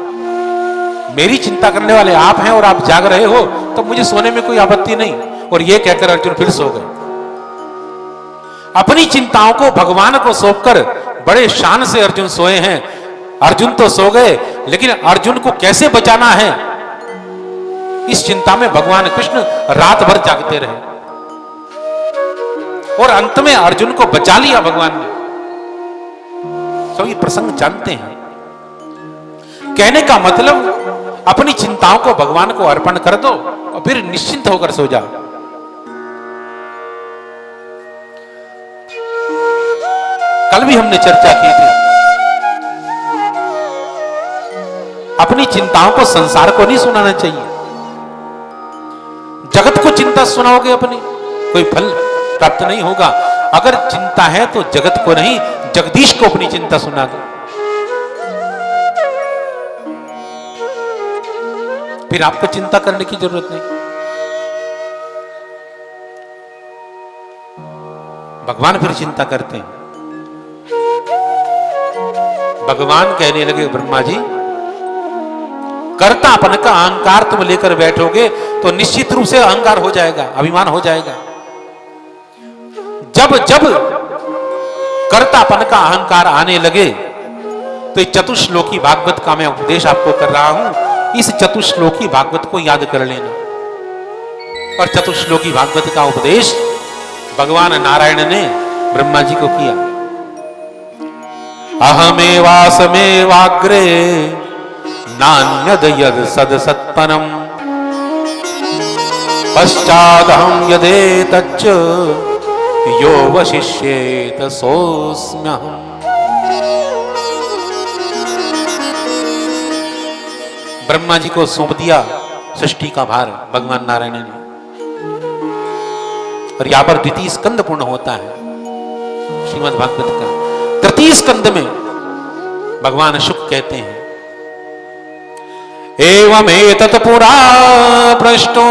मेरी चिंता करने वाले आप हैं और आप जाग रहे हो, तो मुझे सोने में कोई आपत्ति नहीं। और यह कहकर अर्जुन फिर सो गए। अपनी चिंताओं को भगवान को सौंपकर बड़े शान से अर्जुन सोए हैं। अर्जुन तो सो गए, लेकिन अर्जुन को कैसे बचाना है, इस चिंता में भगवान कृष्ण रात भर जागते रहे। और अंत में अर्जुन को बचा लिया भगवान ने। सब ये प्रसंग जानते हैं। कहने का मतलब, अपनी चिंताओं को भगवान को अर्पण कर दो और फिर निश्चिंत होकर सो जाओ। कल भी हमने चर्चा की थी, अपनी चिंताओं को संसार को नहीं सुनाना चाहिए। जगत को चिंता सुनाओगे अपनी, कोई फल प्राप्त नहीं होगा। अगर चिंता है तो जगत को नहीं, जगदीश को अपनी चिंता सुना दो, फिर आपको चिंता करने की जरूरत नहीं। भगवान फिर चिंता करते हैं। भगवान कहने लगे, ब्रह्मा जी, कर्तापन का अहंकार तुम लेकर बैठोगे तो निश्चित रूप से अहंकार हो जाएगा, अभिमान हो जाएगा। जब जब कर्तापन का अहंकार आने लगे तो इस चतुश्लोकी भागवत का मैं उपदेश आपको कर रहा हूं, इस चतुश्लोकी भागवत को याद कर लेना। और चतुश्लोकी भागवत का उपदेश भगवान नारायण ने ब्रह्मा जी को किया। अहमेवासमेवाग्रे नान्यद यद सद सत्परम पश्चादहं यदेतच्च यो वशिष्येत सोऽस्म्यहम्। ब्रह्मा जी को सौंप दिया सृष्टि का भार भगवान नारायण ने। और यहां पर द्वितीय स्कंद पूर्ण होता है श्रीमद् भागवत का। तृतीय स्कंद में भगवान शुक कहते हैं, एवमेतत् पुरा पृष्टो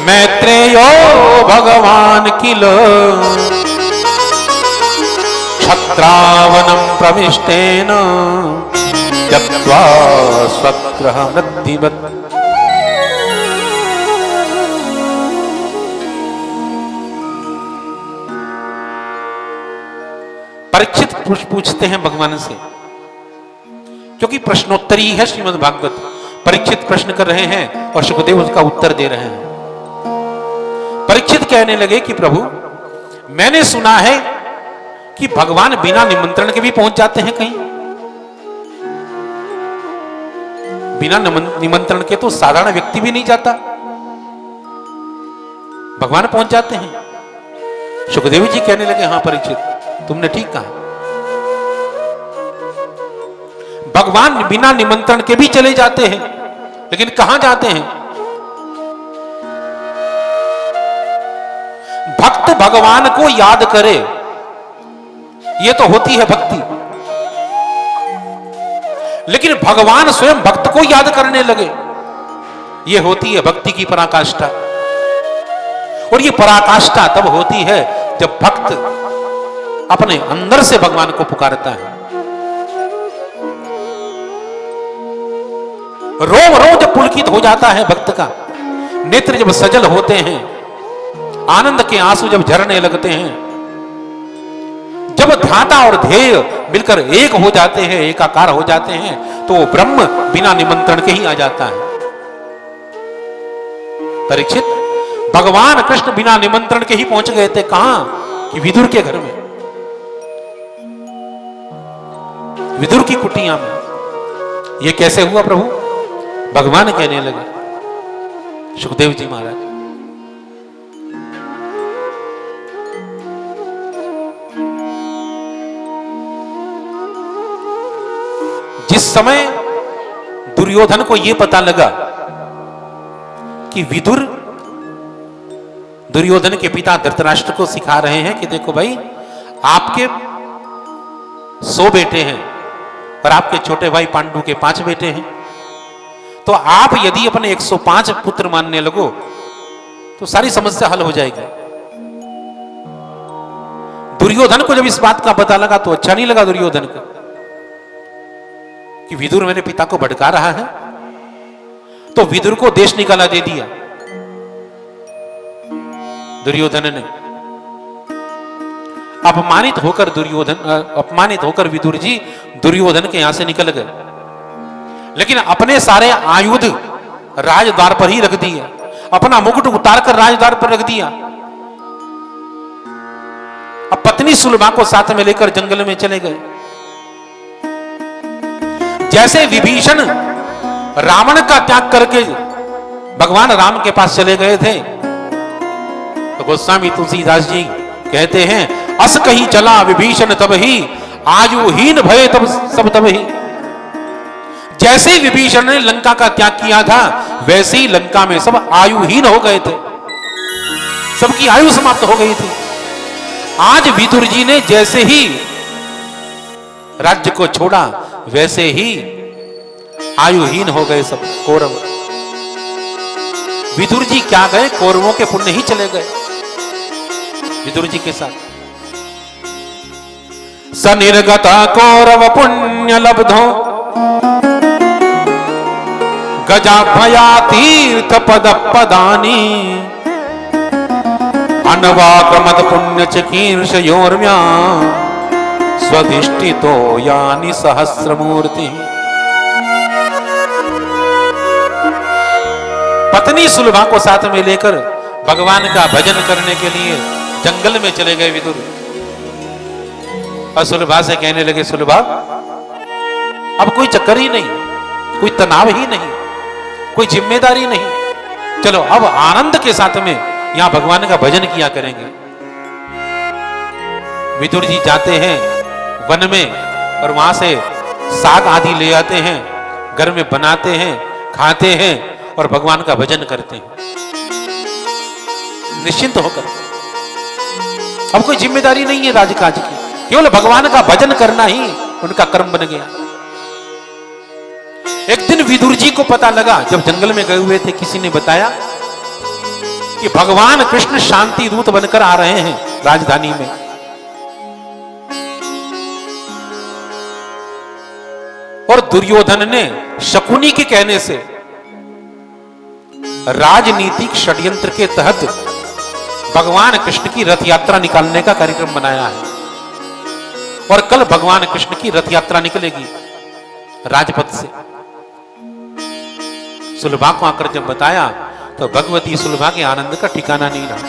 मैत्रेयो भगवान किल क्षत्रावनं प्रविष्टेन त्यक्त्वा स्वगृहमृद्धिवत्। परीक्षित पूछते हैं भगवान से, क्योंकि प्रश्नोत्तरी है श्रीमद् भागवत। परीक्षित प्रश्न कर रहे हैं और सुखदेव उसका उत्तर दे रहे हैं। परीक्षित कहने लगे कि प्रभु, मैंने सुना है कि भगवान बिना निमंत्रण के भी पहुंच जाते हैं कहीं। बिना निमंत्रण के तो साधारण व्यक्ति भी नहीं जाता, भगवान पहुंच जाते हैं। सुखदेव जी कहने लगे, हाँ परीक्षित, तुमने ठीक कहा। भगवान बिना निमंत्रण के भी चले जाते हैं, लेकिन कहां जाते हैं? भक्त भगवान को याद करे, यह तो होती है भक्ति। लेकिन भगवान स्वयं भक्त को याद करने लगे, यह होती है भक्ति की पराकाष्ठा। और यह पराकाष्ठा तब होती है जब भक्त अपने अंदर से भगवान को पुकारता है। रोम रोम जब पुलकित हो जाता है भक्त का, नेत्र जब सजल होते हैं, आनंद के आंसू जब झरने लगते हैं, जब ध्याता और ध्येय मिलकर एक हो जाते हैं, एकाकार हो जाते हैं, तो वो ब्रह्म बिना निमंत्रण के ही आ जाता है। परीक्षित, भगवान कृष्ण बिना निमंत्रण के ही पहुंच गए थे। कहां? कि विदुर के घर में, विदुर की कुटिया में। यह कैसे हुआ प्रभु? भगवान कहने लगे, सुखदेव जी महाराज, जिस समय दुर्योधन को यह पता लगा कि विदुर दुर्योधन के पिता धृतराष्ट्र को सिखा रहे हैं कि देखो भाई, आपके 100 बेटे हैं और आपके छोटे भाई पांडु के 5 बेटे हैं, तो आप यदि अपने 105 पुत्र मानने लगो तो सारी समस्या हल हो जाएगी। दुर्योधन को जब इस बात का पता लगा तो अच्छा नहीं लगा दुर्योधन को कि विदुर मेरे पिता को भड़का रहा है, तो विदुर को देश निकाला दे दिया दुर्योधन ने। अपमानित होकर विदुर जी दुर्योधन के यहां से निकल गए, लेकिन अपने सारे आयुध राजद्वार पर ही रख दिए, अपना मुकुट उतारकर राजद्वार पर रख दिया। अब पत्नी सुलभा को साथ में लेकर जंगल में चले गए। जैसे विभीषण रावण का त्याग करके भगवान राम के पास चले गए थे, तो गोस्वामी तुलसीदास जी कहते हैं, अस कहीं चला विभीषण तब ही, आयुहीन भय तब सब तब ही। जैसे ही विभीषण ने लंका का त्याग किया था, वैसे ही लंका में सब आयुहीन हो गए थे, सबकी आयु समाप्त हो गई थी। आज विदुर जी ने जैसे ही राज्य को छोड़ा, वैसे ही आयुहीन हो गए सब कौरव। विदुर जी क्या गए, कौरवों के पुण्य ही चले गए विदुर जी के साथ। सनिर्गता कौरव पुण्य लब्धो, गजाभया तीर्थ पद पदानी, अनवागमद पुण्य चिकीर्षयोर्म्या, स्वधिष्ठितो यानि सहस्रमूर्ति। पत्नी सुलभा को साथ में लेकर भगवान का भजन करने के लिए जंगल में चले गए विदुर, और सुलभा से कहने लगे, सुलभा अब कोई चक्कर ही नहीं, कोई तनाव ही नहीं, कोई जिम्मेदारी नहीं, चलो अब आनंद के साथ में यहां भगवान का भजन किया करेंगे। विदुर जी जाते हैं वन में और वहां से साग आदि ले आते हैं, घर में बनाते हैं, खाते हैं और भगवान का भजन करते हैं निश्चिंत होकर। अब कोई जिम्मेदारी नहीं है राजकाज की, केवल भगवान का भजन करना ही उनका कर्म बन गया। एक दिन विदुर जी को पता लगा, जब जंगल में गए हुए थे, किसी ने बताया कि भगवान कृष्ण शांति दूत बनकर आ रहे हैं राजधानी में। और दुर्योधन ने शकुनी के कहने से राजनीतिक षड्यंत्र के तहत भगवान कृष्ण की रथ यात्रा निकालने का कार्यक्रम बनाया है, और कल भगवान कृष्ण की रथ यात्रा निकलेगी राजपथ से। सुलभा को आकर जब बताया तो भगवती सुलभा के आनंद का ठिकाना नहीं रहा।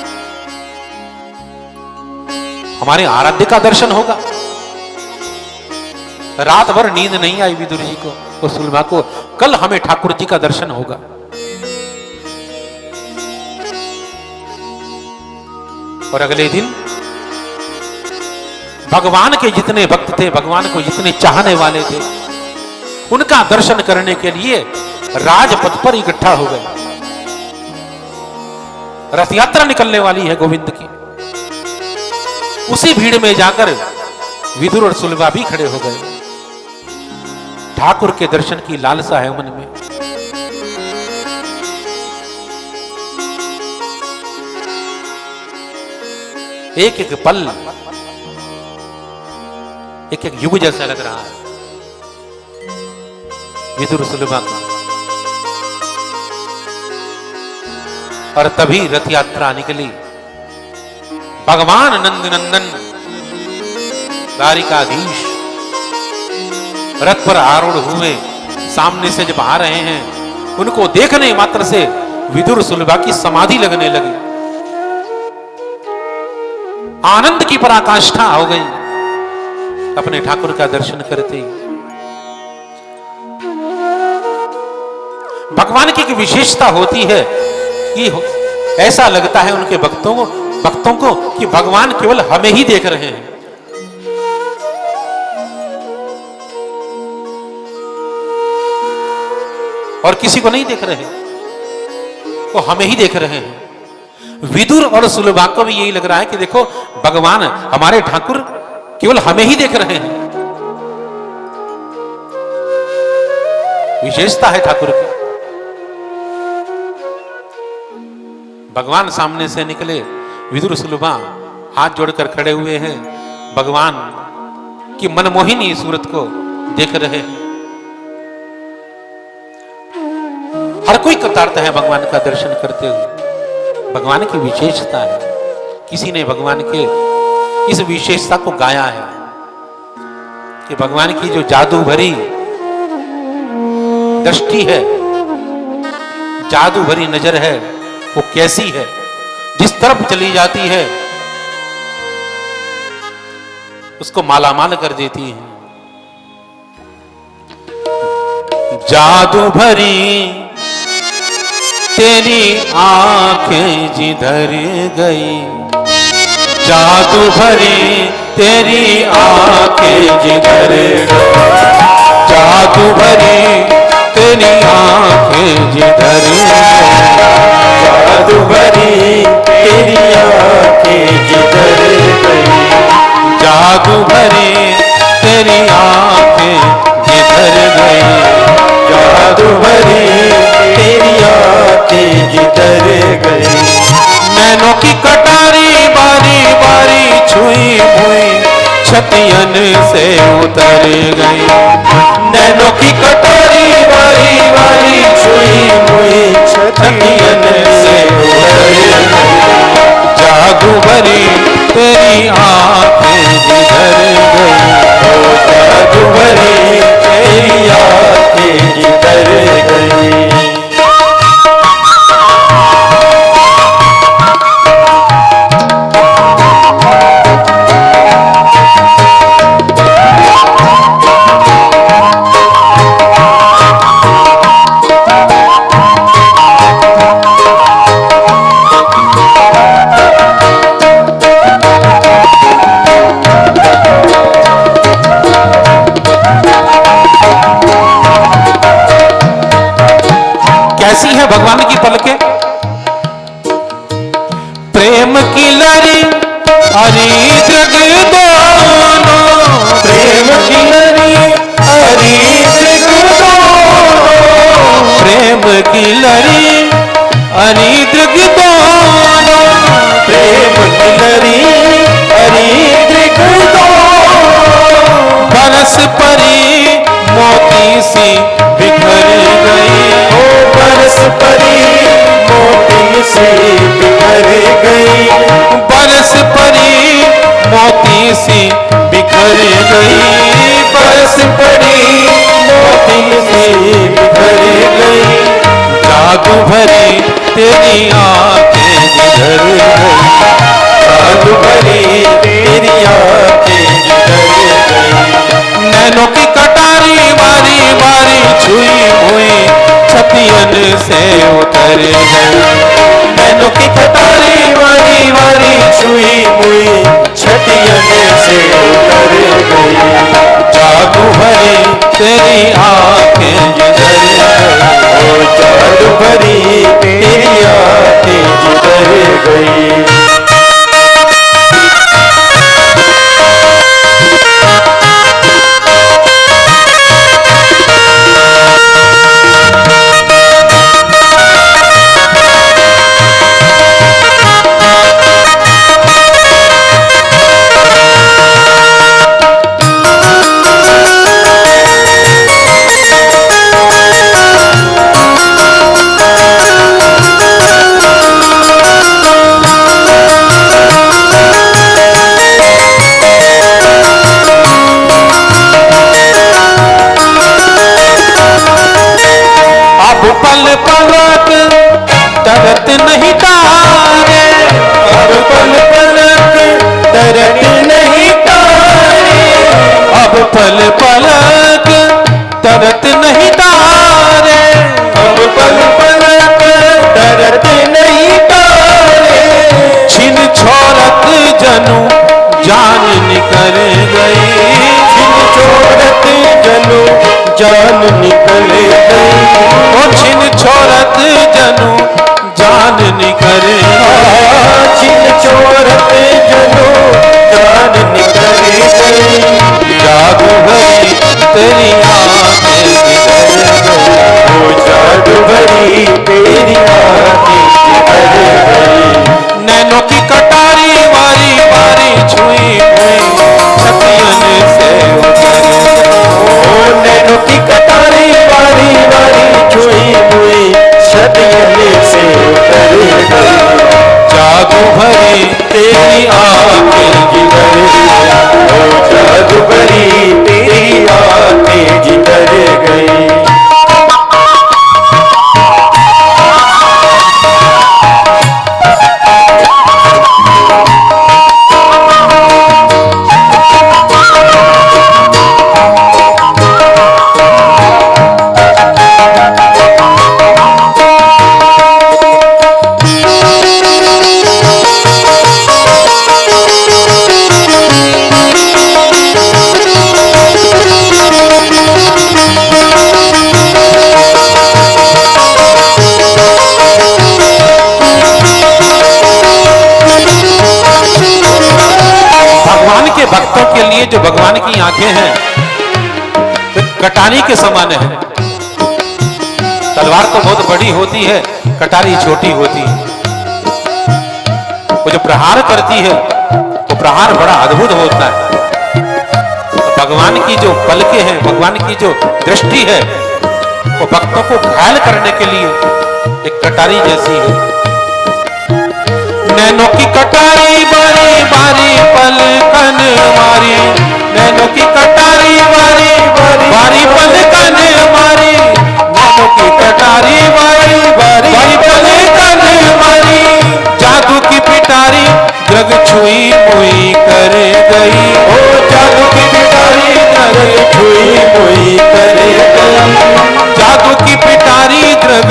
हमारे आराध्य का दर्शन होगा। रात भर नींद नहीं आई विदुर जी को और सुलभा को, कल हमें ठाकुर जी का दर्शन होगा। और अगले दिन भगवान के जितने भक्त थे, भगवान को जितने चाहने वाले थे, उनका दर्शन करने के लिए राजपथ पर इकट्ठा हो गए। रथ यात्रा निकलने वाली है गोविंद की। उसी भीड़ में जाकर विदुर और सुलभा भी खड़े हो गए। ठाकुर के दर्शन की लालसा है मन में। एक एक पल एक एक युग जैसा लग रहा है विदुर सुलभा को। और तभी रथ यात्रा निकली। भगवान नंद नंदन द्वारिकाधीश रथ पर आरूढ़ हुए सामने से जब आ रहे हैं, उनको देखने मात्र से विदुर सुलभा की समाधि लगने लगी। आनंद की पराकाष्ठा हो गई अपने ठाकुर का दर्शन करते। भगवान की एक विशेषता होती है कि ऐसा लगता है उनके भक्तों को कि भगवान केवल हमें ही देख रहे हैं। और किसी को नहीं देख रहे, वो हमें ही देख रहे हैं। विदुर और सुलभा को भी यही लग रहा है कि देखो भगवान हमारे ठाकुर केवल हमें ही देख रहे हैं। विशेषता है ठाकुर की। भगवान सामने से निकले, विदुर सुलभा हाथ जोड़कर खड़े हुए हैं, भगवान की मनमोहिनी सूरत को देख रहे हैं। हर कोई कृतार्थ है भगवान का दर्शन करते हुए। भगवान की विशेषता है। किसी ने भगवान के इस विशेषता को गाया है कि भगवान की जो जादू भरी दृष्टि है, जादू भरी नजर है, वो कैसी है, जिस तरफ चली जाती है उसको मालामाल कर देती है। जादू भरी तेरी आंखें जिधर गई, जादू भरी तेरी आंखें जिधर गई, जादू भरी तेरी आंखें जिधर गई, जादू भरी तेरी आंखें जिधर गई, जादू भरी तेरी आंखें जिधर गई, जादू भरी तेरी आंखें जिधर गई। नैनों की कटारी बारी बारी छुई हुई छतियन से उतर गई, नैनों की कटारी बारी बारी छुई हुई छतियन से उतर गई, जादू भरी तेरी आंखें जिधर गई, जादू भरी तेरी आंखें जिधर गई। कैसी है भगवान की पलकें? प्रेम की लरी हरी जग दोनों, प्रेम की लरी हरी जग दोनों, प्रेम की लरी हरी जग दोनों, प्रेम की लरी हरी जग दोनों, बरस परी मोती सी बिखर गई, बरस परी मोती से बिखर गई, बरस परी मोती सी बिखर गई, बरस परी मोती से बिखर गई, जादू भरी तेरी आंखें जिधर गई, जादू भरी तेरी आंखें जिधर गई, नैनों की कटारी बारी बारी छुई हुई छतियन से उतर गई, नैनों की कटारी वारी वारी छुई हुई छटियन से पल पलक तरत नहीं तारे, अब पल पलक तरत नहीं तारे, अब पल पलक तरत नहीं तारे, अब पल पलक तरत नहीं तारे, छिन छोरत जनु जान निकल गई, छिन छोरत जनु जान निकल गई, ओ छिन छोरत जनु जान निकल गई, छिन छोरत जनु जान निकल गई, जादू भरी तेरी आंखें किधर गई, वो जादू भरी तेरी आंखें किधर गई, नैनों की कटारी बारी बारी छुई हुई सतियन से उतर गई, ओ नैनों की कटारी बारी बारी छुई हुई सदियन से उतर गई, जादू भरी तेरी आंखें जिधर गई, ओ जादू भरी तेरी आंखें जिधर गई। भगवान के भक्तों के लिए जो भगवान की आंखें हैं वे कटारी के समान है। तलवार तो बहुत बड़ी होती है, कटारी छोटी होती है। वो जो प्रहार करती है वो प्रहार बड़ा अद्भुत होता है। तो भगवान की जो पलकें हैं, भगवान की जो दृष्टि है वो भक्तों को घायल करने के लिए एक कटारी जैसी है। नैनों की कटारी बारी बारी पलकन मारी, नैनों की कटारी बारी बारी पलकन मारी, नैनों की कटारी बारी बारी पलकन मारी, जादू की पिटारी जग छुई मुई कर गई, ओ जादू की पिटारी जग छुई मुई कर गई, जादू की पिटारी द्रग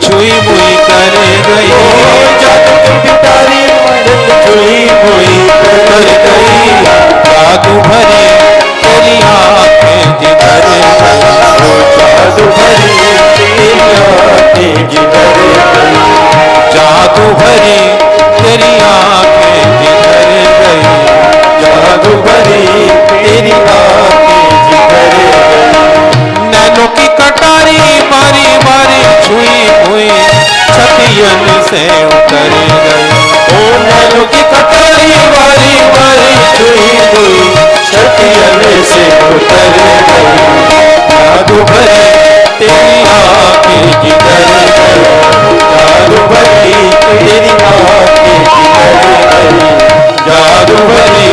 छुई मुई कर गई, ओ जादू की पिटारी जग छुई मुई कर गई, जादू भरी तेरी आंखें जिधर गई, ओ जादू भरी तेरी आंखें जिधर गई, जादू भरी तेरी आंखें जिधर गई, जादू भरी तेरी आंखें जिधर गई, नैनों की कटारी बारी बारी छुई हुई छतियन से उतर गई, ओ नैनों की कटारी बारी बारी छुई हुई छतियन से उतर गई, जादू भरी तेरी आंखें जिधर गई, जादू भरी तेरी आंखें जिधर गई, जादू भरी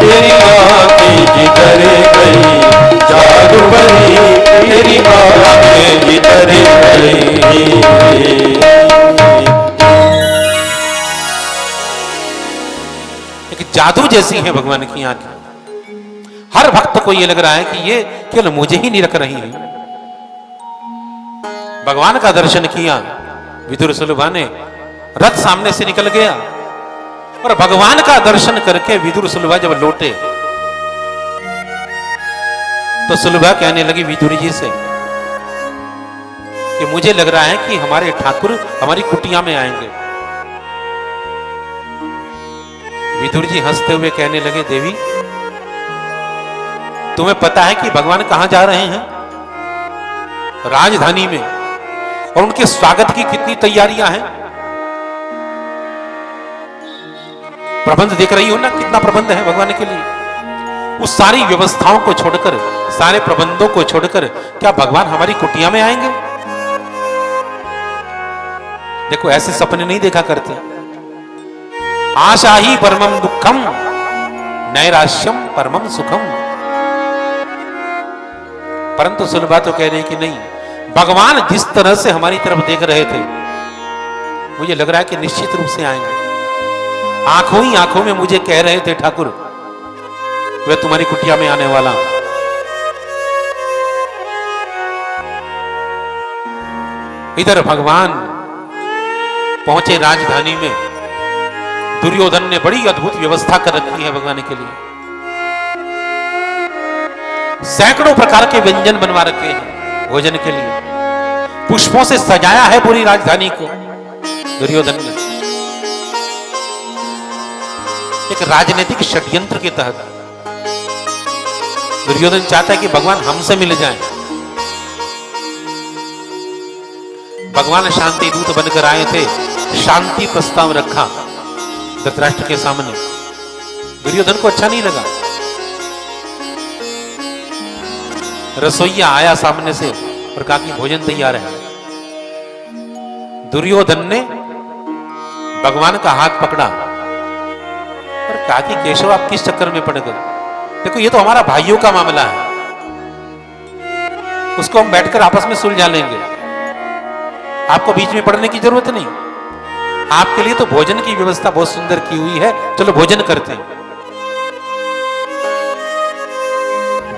तेरी आंखें जिधर गई, जादू भरी तेरी आंखें जिधर गई। एक जादू जैसी है भगवान की आंखें। हर भक्त को यह लग रहा है कि ये केवल मुझे ही नहीं रख रही है। भगवान का दर्शन किया, विदुर सुलभा ने रथ सामने से निकल गया और भगवान का दर्शन करके विदुर सुलभा जब लौटे तो सुलभा कहने लगी विदुर जी से कि मुझे लग रहा है कि हमारे ठाकुर हमारी कुटिया में आएंगे। विदुर जी हंसते हुए कहने लगे, देवी तुम्हें पता है कि भगवान कहां जा रहे हैं? राजधानी में, और उनके स्वागत की कितनी तैयारियां हैं। प्रबंध देख रही हो ना, कितना प्रबंध है भगवान के लिए। उस सारी व्यवस्थाओं को छोड़कर, सारे प्रबंधों को छोड़कर क्या भगवान हमारी कुटिया में आएंगे? देखो ऐसे सपने नहीं देखा करते। आशा ही परमम दुखम नैराश्यम परमम सुखम। परंतु सुलभा तो कह रही कि नहीं, भगवान जिस तरह से हमारी तरफ देख रहे थे, मुझे लग रहा है कि निश्चित रूप से आएंगे। आंखों ही आंखों में मुझे कह रहे थे, ठाकुर मैं तुम्हारी कुटिया में आने वाला हूं। इधर भगवान पहुंचे राजधानी में। दुर्योधन ने बड़ी अद्भुत व्यवस्था कर रखी है भगवान के लिए। सैकड़ों प्रकार के व्यंजन बनवा रखे हैं भोजन के लिए। पुष्पों से सजाया है पूरी राजधानी को दुर्योधन ने, एक राजनीतिक षड्यंत्र के तहत। दुर्योधन चाहता है कि भगवान हमसे मिल जाएं। भगवान शांति दूत बनकर आए थे, शांति प्रस्ताव रखा धृतराष्ट्र के सामने। दुर्योधन को अच्छा नहीं लगा। रसोइया आया सामने से और कहा कि भोजन तैयार है। दुर्योधन ने भगवान का हाथ पकड़ा और कहा कि केशव आप किस चक्कर में पड़ गए? देखो ये तो हमारा भाइयों का मामला है, उसको हम बैठकर आपस में सुलझा लेंगे, आपको बीच में पड़ने की जरूरत नहीं। आपके लिए तो भोजन की व्यवस्था बहुत सुंदर की हुई है, चलो भोजन करते हैं।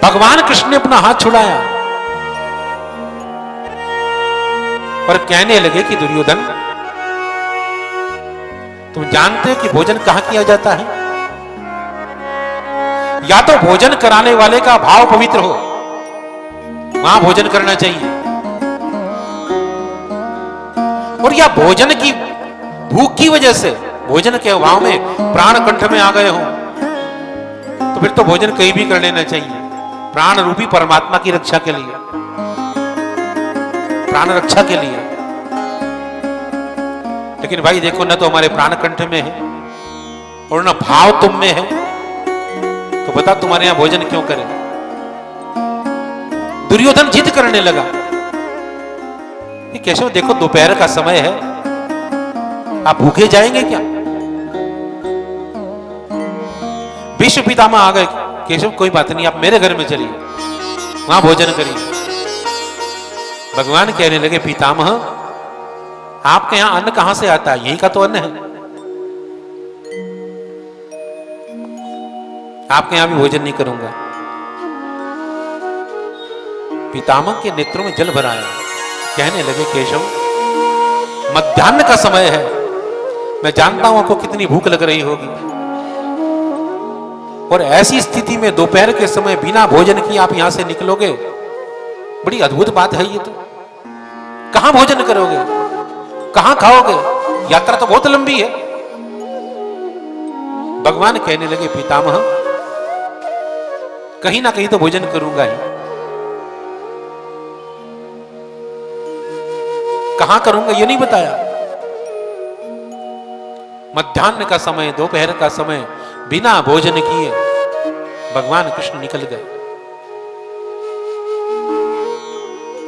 भगवान कृष्ण ने अपना हाथ छुड़ाया और कहने लगे कि दुर्योधन तुम जानते हो कि भोजन कहां किया जाता है? या तो भोजन कराने वाले का भाव पवित्र हो, वहां भोजन करना चाहिए, और या भोजन की भूख की वजह से, भोजन के अभाव में प्राण कंठ में आ गए हो, तो फिर तो भोजन कहीं भी कर लेना चाहिए, प्राण रूपी परमात्मा की रक्षा के लिए, प्राण रक्षा के लिए। लेकिन भाई देखो, न तो हमारे प्राण कंठ में है और न भाव तुम में है, तो बता तुम्हारे यहां भोजन क्यों करें? दुर्योधन जिद करने लगा कि केशव देखो दोपहर का समय है, आप भूखे जाएंगे क्या? भीष्म पितामह आ गए, केशव कोई बात नहीं, आप मेरे घर में चलिए, वहां भोजन करिए। भगवान कहने लगे, पितामह आपके यहां अन्न कहां से आता है? यही का तो अन्न है, आपके यहां भी भोजन नहीं करूंगा। पितामह के नेत्रों में जल भर आया, कहने लगे, केशव मध्याह्न का समय है, मैं जानता हूं आपको कितनी भूख लग रही होगी, और ऐसी स्थिति में दोपहर के समय बिना भोजन किए आप यहां से निकलोगे, बड़ी अद्भुत बात है ये तो। कहां भोजन करोगे, कहां खाओगे? यात्रा तो बहुत लंबी है। भगवान कहने लगे, पितामह कहीं ना कहीं तो भोजन करूंगा ही, कहां करूंगा ये नहीं बताया। मध्याह्न का समय, दोपहर का समय, बिना भोजन किए भगवान कृष्ण निकल गए।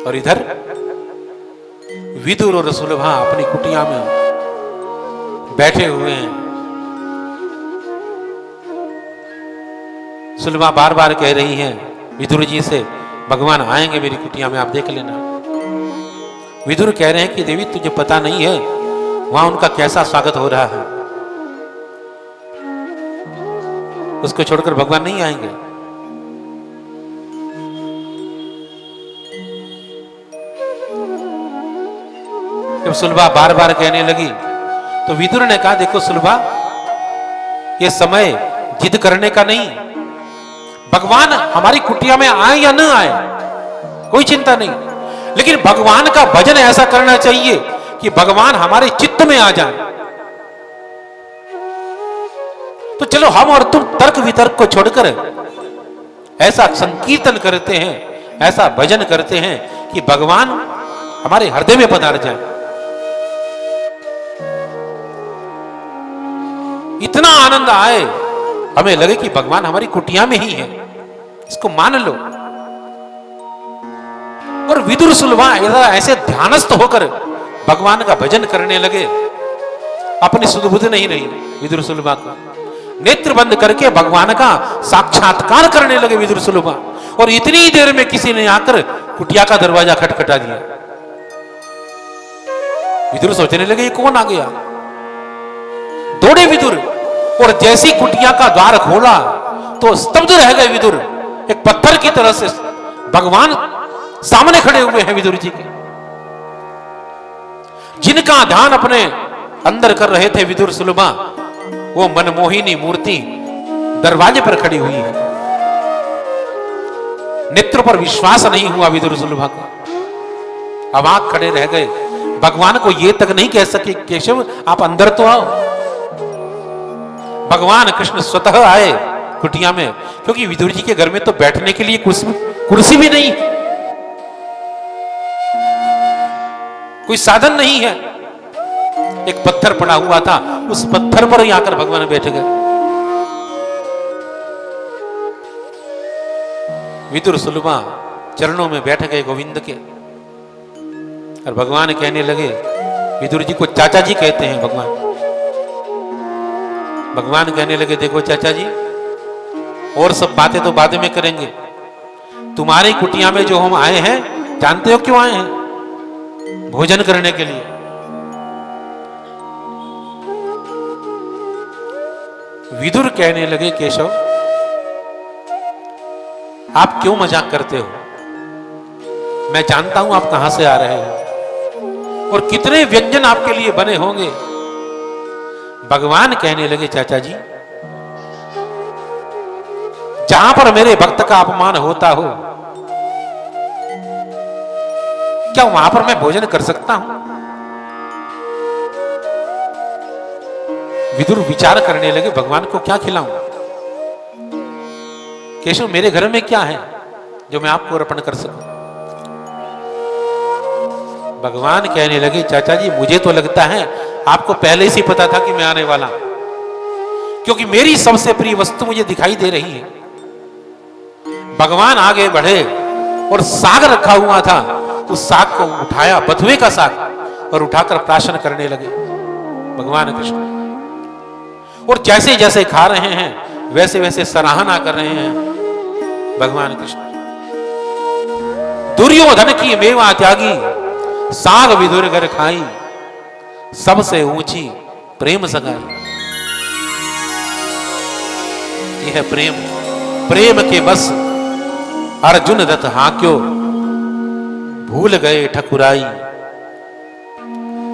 और इधर विदुर और सुलभा अपनी कुटिया में बैठे हुए हैं। सुलभा बार बार कह रही हैं विदुर जी से, भगवान आएंगे मेरी कुटिया में, आप देख लेना। विदुर कह रहे हैं कि देवी तुझे पता नहीं है वहां उनका कैसा स्वागत हो रहा है, उसको छोड़कर भगवान नहीं आएंगे। जब सुलभा बार बार कहने लगी तो विदुर ने कहा, देखो सुलभा ये समय जिद करने का नहीं, भगवान हमारी कुटिया में आए या न आए कोई चिंता नहीं, लेकिन भगवान का भजन ऐसा करना चाहिए कि भगवान हमारे चित्त में आ जाए। तो चलो हम और तुम तर्क वितर्क को छोड़कर ऐसा संकीर्तन करते हैं, ऐसा भजन करते हैं कि भगवान हमारे हृदय में पधार जाए। इतना आनंद आए, हमें लगे कि भगवान हमारी कुटिया में ही है, इसको मान लो। और विदुर सुलभा ऐसे ध्यानस्थ होकर भगवान का भजन करने लगे, अपनी सुध-बुध नहीं रही विदुर सुलभा का, नेत्र बंद करके भगवान का साक्षात्कार करने लगे विदुर सुलभा। और इतनी देर में किसी ने आकर कुटिया का दरवाजा खटखटा दिया। विदुर सोचने लगे ये कौन आ गया। दौड़े विदुर और जैसी कुटिया का द्वार खोला तो स्तब्ध रह गए विदुर। एक पत्थर की तरह से भगवान सामने खड़े हुए हैं विदुर जी के, जिनका ध्यान अपने अंदर कर रहे थे विदुर सुलभा। वो मनमोहिनी मूर्ति दरवाजे पर खड़ी हुई है। नेत्र पर विश्वास नहीं हुआ विदुर सुलभा को। अवाक खड़े रह गए। भगवान को ये तक नहीं कह सके केशव आप अंदर तो आओ। भगवान कृष्ण स्वतः आए कुटिया में, क्योंकि विदुर जी के घर में तो बैठने के लिए कुर्सी भी नहीं, कोई साधन नहीं है। एक पत्थर पड़ा हुआ था, उस पत्थर पर ही आकर भगवान बैठ गए। विदुर सुलभा चरणों में बैठ गए गोविंद के, और भगवान कहने लगे, विदुर जी को चाचा जी कहते हैं भगवान। भगवान कहने लगे, देखो चाचा जी, और सब बातें तो बाद में करेंगे। तुम्हारी कुटिया में जो हम आए हैं, जानते हो क्यों आए हैं? भोजन करने के लिए। विदुर कहने लगे, केशव आप क्यों मजाक करते हो? मैं जानता हूं आप कहां से आ रहे हो और कितने व्यंजन आपके लिए बने होंगे। भगवान कहने लगे, चाचा जी, जहां पर मेरे भक्त का अपमान होता हो, क्या वहां पर मैं भोजन कर सकता हूं? विदुर विचार करने लगे, भगवान को क्या खिलाऊं? केशव मेरे घर में क्या है जो मैं आपको अर्पण कर सकूं? भगवान कहने लगे, चाचा जी, मुझे तो लगता है आपको पहले से पता था कि मैं आने वाला, क्योंकि मेरी सबसे प्रिय वस्तु मुझे दिखाई दे रही है। भगवान आगे बढ़े और साग रखा हुआ था, उस साग को उठाया, बथुए का साग, और उठाकर प्राशन करने लगे भगवान कृष्ण। और जैसे जैसे खा रहे हैं वैसे वैसे सराहना कर रहे हैं भगवान कृष्ण। दुर्योधन की मेवा त्यागी, साग विदुर घर खाई, सबसे ऊंची प्रेम सगाई। यह प्रेम, प्रेम के बस अर्जुन रथ हाक्यो, भूल गए ठकुराई,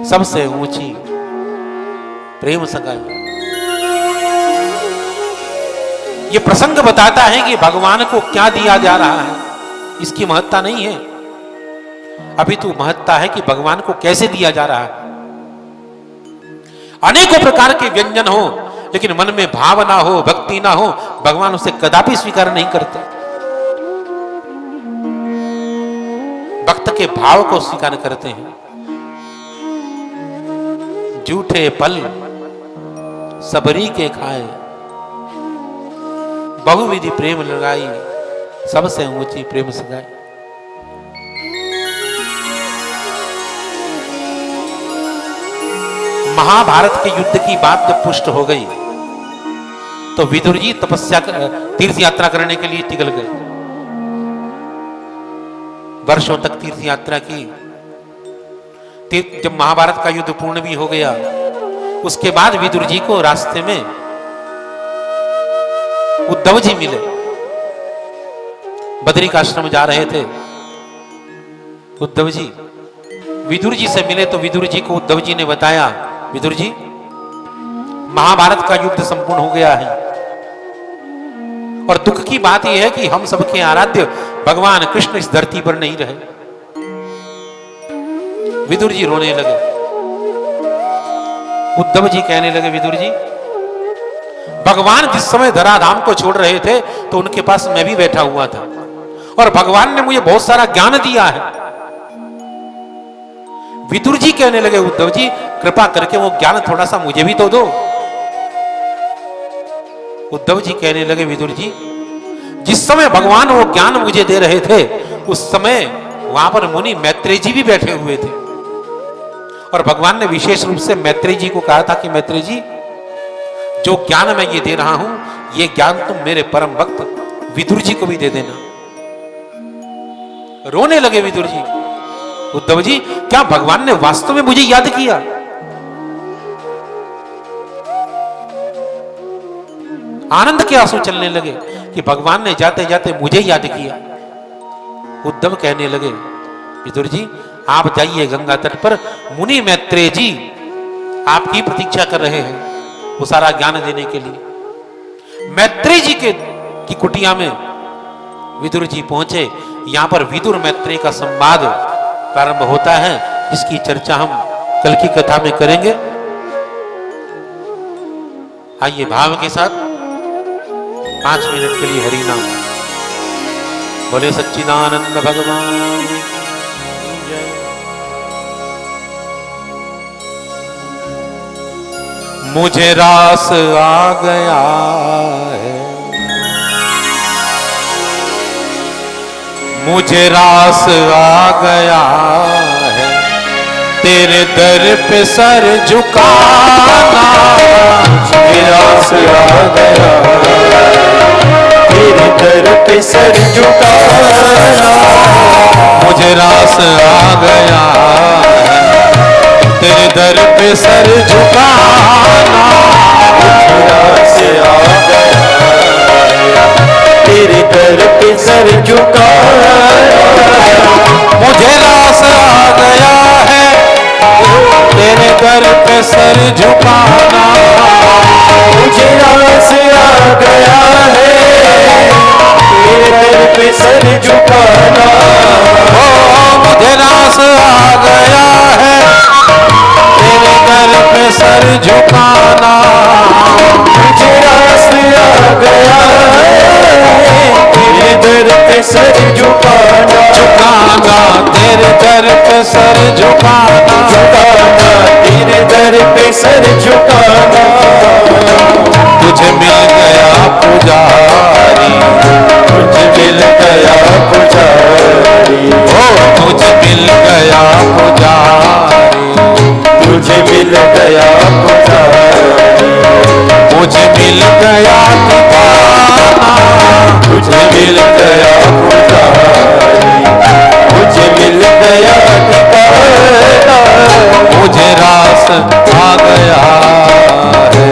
सबसे ऊंची प्रेम सगाई। ये प्रसंग बताता है कि भगवान को क्या दिया जा रहा है, इसकी महत्ता नहीं है। अभी तो महत्ता है कि भगवान को कैसे दिया जा रहा है। अनेकों प्रकार के व्यंजन हो, लेकिन मन में भाव ना हो, भक्ति ना हो, भगवान उसे कदापि स्वीकार नहीं करते। भक्त के भाव को स्वीकार करते हैं। जूठे फल सबरी के खाए, बहुविधि प्रेम लगाई, सबसे ऊंची प्रेम सगाई। महाभारत के युद्ध की बात जब पुष्ट हो गई तो विदुर जी तपस्या तीर्थ यात्रा करने के लिए निकल गए। वर्षों तक तीर्थ यात्रा की। जब महाभारत का युद्ध पूर्ण भी हो गया, उसके बाद विदुर जी को रास्ते में उद्धव जी मिले। बद्रिकाश्रम जा रहे थे उद्धव जी, विदुर जी से मिले तो विदुर जी को उद्धव जी ने बताया, विदुर जी, महाभारत का युद्ध संपूर्ण हो गया है और दुख की बात यह है कि हम सबके आराध्य भगवान कृष्ण इस धरती पर नहीं रहे। विदुर जी रोने लगे। उद्धव जी कहने लगे, विदुर जी, भगवान जिस समय धराधाम को छोड़ रहे थे तो उनके पास मैं भी बैठा हुआ था और भगवान ने मुझे बहुत सारा ज्ञान दिया है। विदुर जी कहने लगे, उद्धव जी, कृपा करके वो ज्ञान थोड़ा सा मुझे भी तो दो। उद्धव जी कहने लगे, विदुर जी, जिस समय भगवान वो ज्ञान मुझे दे रहे थे उस समय वहां पर मुनि मैत्रेय जी भी बैठे हुए थे और भगवान ने विशेष रूप से मैत्रेय जी को कहा था कि मैत्रेय जी, जो ज्ञान मैं ये दे रहा हूं, ये ज्ञान तुम मेरे परम भक्त विदुर जी को भी दे देना। रोने लगे विदुर जी। उद्धव जी, क्या भगवान ने वास्तव में मुझे याद किया? आनंद के आंसू चलने लगे कि भगवान ने जाते जाते मुझे याद किया। उद्धव कहने लगे, विदुर जी आप जाइए गंगा तट पर, मुनि मैत्रेय जी आपकी प्रतीक्षा कर रहे हैं वो सारा ज्ञान देने के लिए। मैत्रेय जी की कुटिया में विदुर जी पहुंचे। यहां पर विदुर मैत्रेय का संवाद प्रारंभ होता है, जिसकी चर्चा हम कल की कथा में करेंगे। आइए भाव के साथ 5 मिनट के लिए हरि नाम बोले। सच्चिदानंद भगवान की जय। मुझे रास आ गया है, मुझे रास आ गया है, तेरे दर पे सर झुकाना। मुझे रास आ गया, तेरे दर पे सर झुकाना। मुझे रास आ गया है, तेरे दर पे सर झुकाना। मुझे रास आ गया, तेरे दर पे सर झुकाना। मुझे रास आ गया है, तेरे दर पे सर झुकाना। मुझे रास आ गया है, तेरे दर पे सर झुकाना। ओ मुझे रास आ गया है, तेरे दर पे सर झुकाना। मुझे रास आ गया है, तेरे दर पे सर झुकाना। झुकाना तेरे दर पे सर झुकाना। झुकाना तेरे दर पे सर झुकाना। तुझे मिल गया पुजारी, तुझे मिल गया पुजारी। ओ तुझे मिल गया पुजारी, तुझे मिल गया पुजारी। मुझे मिल गया ठिकाना। तुझे मिल गया पुजारी, मुझे मिल गया ठिकाना। मुझे रास आ गया है।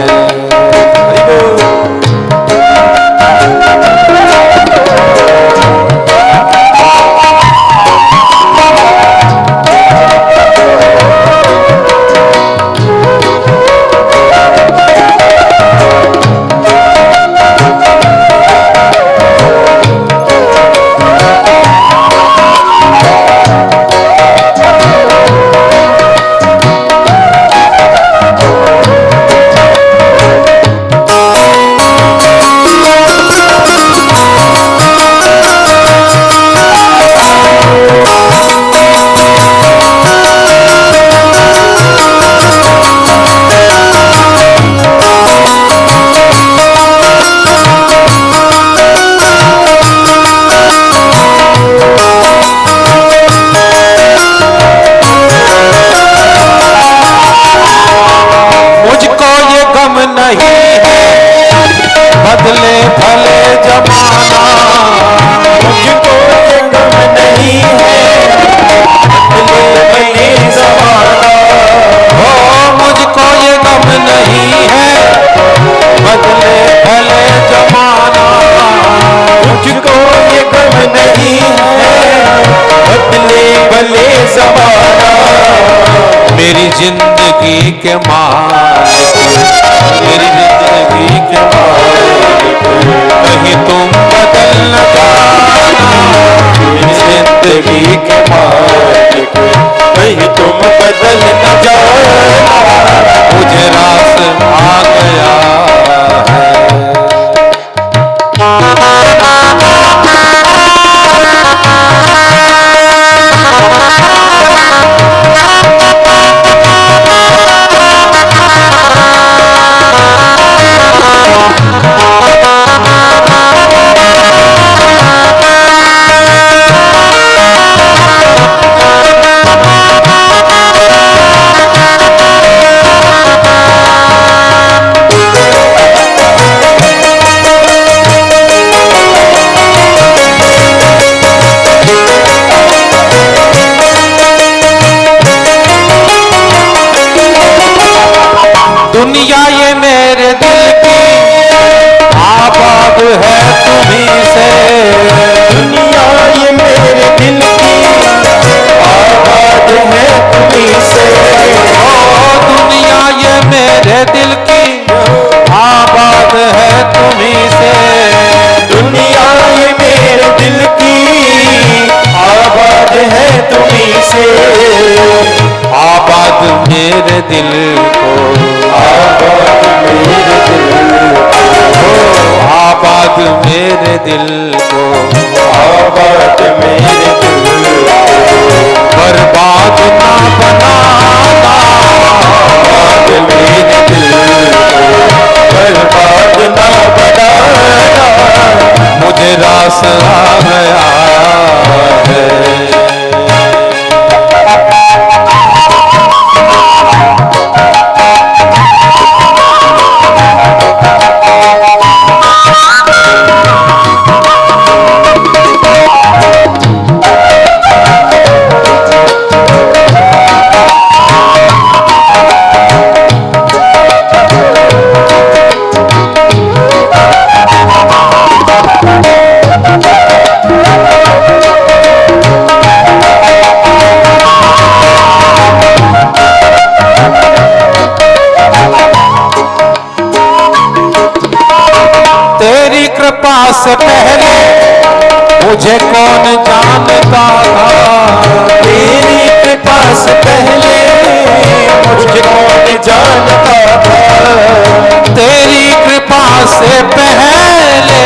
से पहले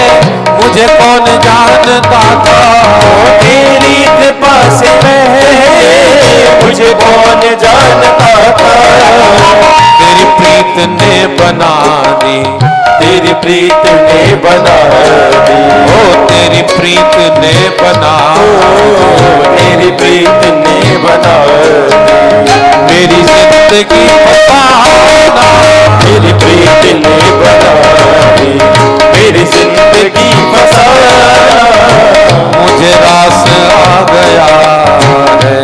मुझे कौन जानता था। तेरी कृपा से पहले मुझे कौन जानता था। तेरी प्रीत ने बना दी, तेरी प्रीत ने बना दी। ओ तेरी प्रीत ने बना, तेरी प्रीत ने बना दी। मेरी जिंदगी फसाना, तेरी प्रीत ने बना दी। मेरी जिंदगी फसाना मुझे रास आ गया है।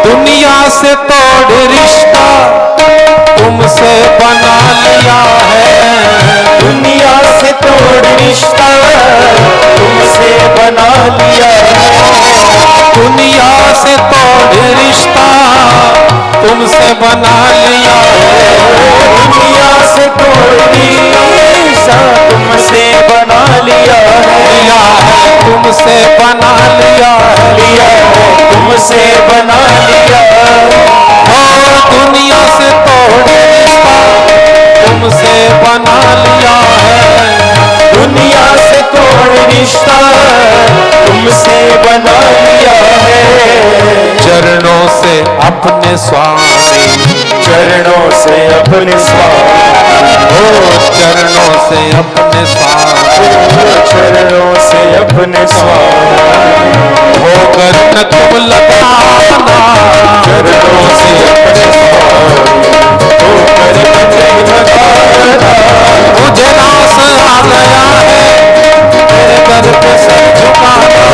दुनिया से तोड़ रिश्ता तुमसे बना लिया है। दुनिया से तोड़ रिश्ता तुमसे बना लिया है। दुनिया से तोड़ रिश्ता तुमसे बना लिया है। दुनिया से तोड़ रिश्ता तुमसे बना लिया है। लिया है तुमसे बना लिया है। लिया है तुमसे बना लिया है। और दुनिया से तोड़ रिश्ता तुमसे बना लिया है। दुनिया से तोड़ रिश्ता तुमसे बना लिया है। चरणों से अपने स्वामी, चरणों से अपने स्वामी, ओ चरणों से अपने स्वामी, चरणों से अपने स्वामी होकर न तुम लगाना। चरणों से अपने स्वामी होकर न लगाना। मुझे रास आ गया है तेरे दर पे सर झुकाना।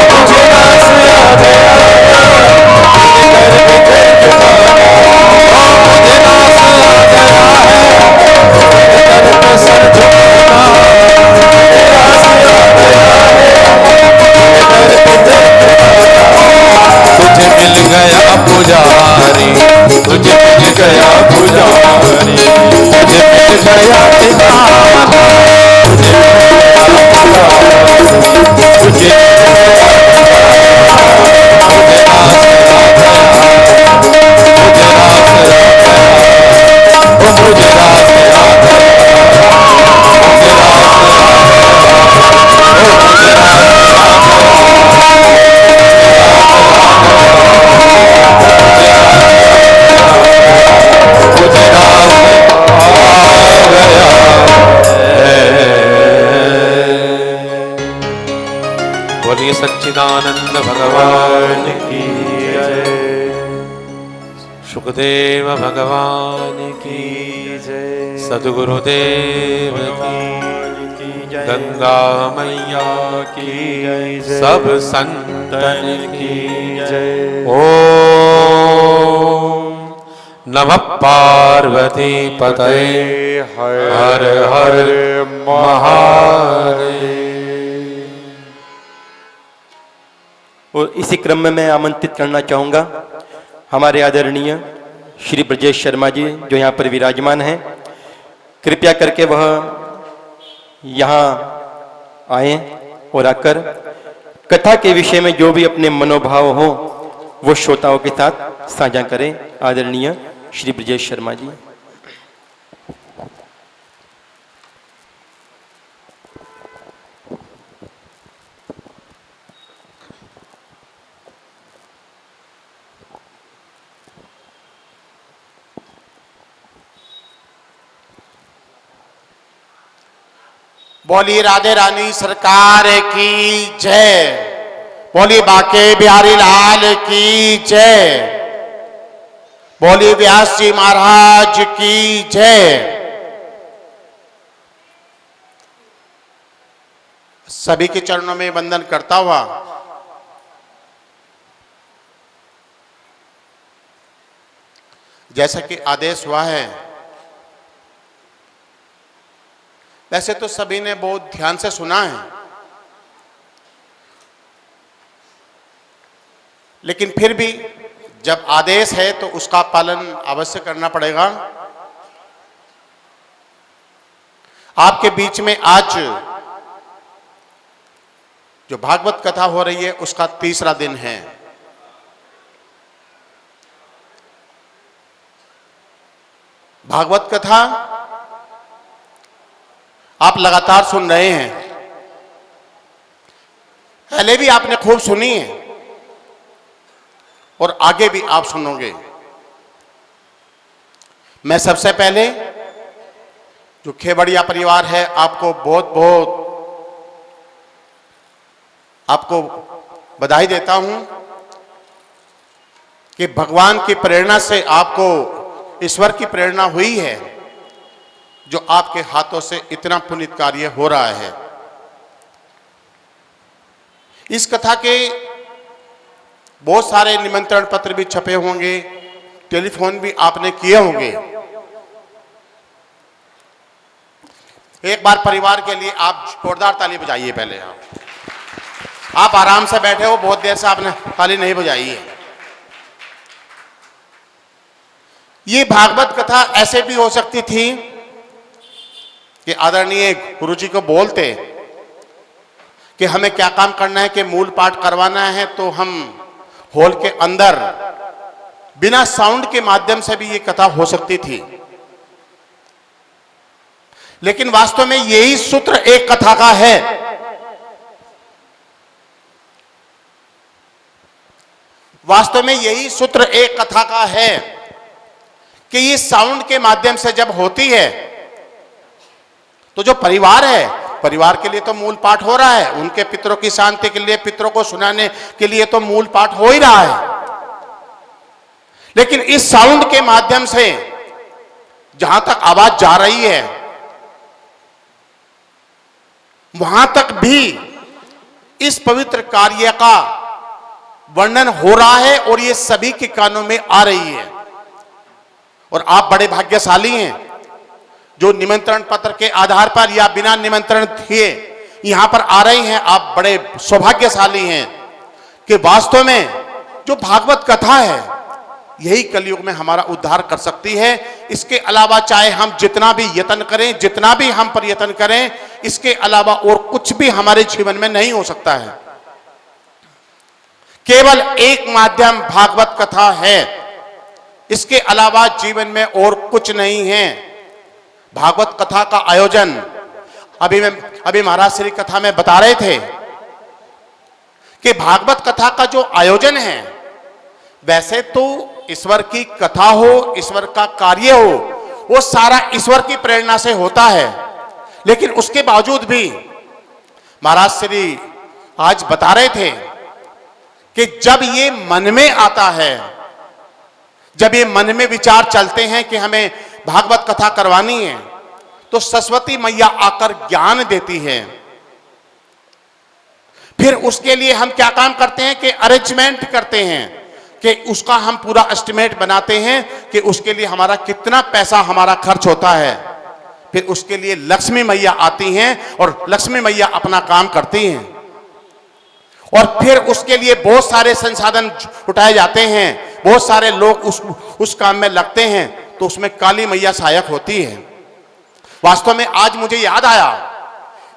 मुझे रास आ गया तेरे दर पे सर झुकाना। मुझे रास आ गया है तेरे दर पे सर झुकाना। मुझे रास आ गया है तेरे दर पे सर झुकाना। तुझे मिल गया पुजारी, तुझे मिल गया पुजारी, तुझे मिल गया ठिकाना। तुझे तुझे मुझे रास आ गया, मुझे रास आ गया, ओ मुझे रास आ गया, मुझे रास आ गया, ओ मुझे रास बोलिए सच्चिदानंद भगवान की जय। सुखदेव भगवान की जय। सद्गुरुदेव की गंगा मैया की जय। सब संतन की जय। ओम नमः पार्वती पतये हर हर महादेव। और इसी क्रम में मैं आमंत्रित करना चाहूँगा हमारे आदरणीय श्री ब्रजेश शर्मा जी जो यहाँ पर विराजमान हैं। कृपया करके वह यहाँ आए और आकर कथा के विषय में जो भी अपने मनोभाव हो वो श्रोताओं के साथ साझा करें। आदरणीय श्री ब्रजेश शर्मा जी। बोली राधे रानी सरकार की जय। बोली बाके बिहारी लाल की जय। बोली व्यास जी महाराज की जय। सभी के चरणों में वंदन करता हुआ जैसा कि आदेश हुआ है, वैसे तो सभी ने बहुत ध्यान से सुना है, लेकिन फिर भी जब आदेश है तो उसका पालन अवश्य करना पड़ेगा। आपके बीच में आज जो भागवत कथा हो रही है उसका तीसरा दिन है। भागवत कथा आप लगातार सुन रहे हैं, पहले भी आपने खूब सुनी है और आगे भी आप सुनोगे। मैं सबसे पहले जो खेवड़िया परिवार है आपको बहुत बहुत आपको बधाई देता हूं कि भगवान की प्रेरणा से आपको ईश्वर की प्रेरणा हुई है, जो आपके हाथों से इतना पुनीत कार्य हो रहा है। इस कथा के बहुत सारे निमंत्रण पत्र भी छपे होंगे, टेलीफोन भी आपने किए होंगे। एक बार परिवार के लिए आप जोरदार ताली बजाइए। पहले आप आराम से बैठे हो, बहुत देर से आपने ताली नहीं बजाई है। ये भागवत कथा ऐसे भी हो सकती थी कि आदरणीय गुरु जी को बोलते कि हमें क्या काम करना है कि मूल पाठ करवाना है, तो हम हॉल के अंदर बिना साउंड के माध्यम से भी ये कथा हो सकती थी। लेकिन वास्तव में यही सूत्र एक कथा का है। वास्तव में यही सूत्र एक कथा का है कि ये साउंड के माध्यम से जब होती है तो जो परिवार है, परिवार के लिए तो मूल पाठ हो रहा है, उनके पितरों की शांति के लिए, पितरों को सुनाने के लिए तो मूल पाठ हो ही रहा है। लेकिन इस साउंड के माध्यम से जहां तक आवाज जा रही है वहां तक भी इस पवित्र कार्य का वर्णन हो रहा है और ये सभी के कानों में आ रही है। और आप बड़े भाग्यशाली हैं जो निमंत्रण पत्र के आधार पर या बिना निमंत्रण दिए यहां पर आ रहे हैं। आप बड़े सौभाग्यशाली हैं कि वास्तव में जो भागवत कथा है यही कलयुग में हमारा उद्धार कर सकती है। इसके अलावा चाहे हम जितना भी यत्न करें, जितना भी हम प्रयत्न करें, इसके अलावा और कुछ भी हमारे जीवन में नहीं हो सकता है। केवल एक माध्यम भागवत कथा है, इसके अलावा जीवन में और कुछ नहीं है। भागवत कथा का आयोजन अभी महाराज श्री कथा में बता रहे थे कि भागवत कथा का जो आयोजन है, वैसे तो ईश्वर की कथा हो, ईश्वर का कार्य हो, वो सारा ईश्वर की प्रेरणा से होता है। लेकिन उसके बावजूद भी महाराज श्री आज बता रहे थे कि जब ये मन में आता है, जब ये मन में विचार चलते हैं कि हमें भागवत कथा करवानी है, तो सरस्वती मैया आकर ज्ञान देती है। फिर उसके लिए हम क्या काम करते हैं कि अरेंजमेंट करते हैं, कि उसका हम पूरा एस्टिमेट बनाते हैं कि उसके लिए हमारा कितना पैसा हमारा खर्च होता है। फिर उसके लिए लक्ष्मी मैया आती हैं और लक्ष्मी मैया अपना काम करती हैं। और फिर उसके लिए बहुत सारे संसाधन उठाए जाते हैं, बहुत सारे लोग उस काम में लगते हैं, तो उसमें काली मैया सहायक होती है। वास्तव में आज मुझे याद आया,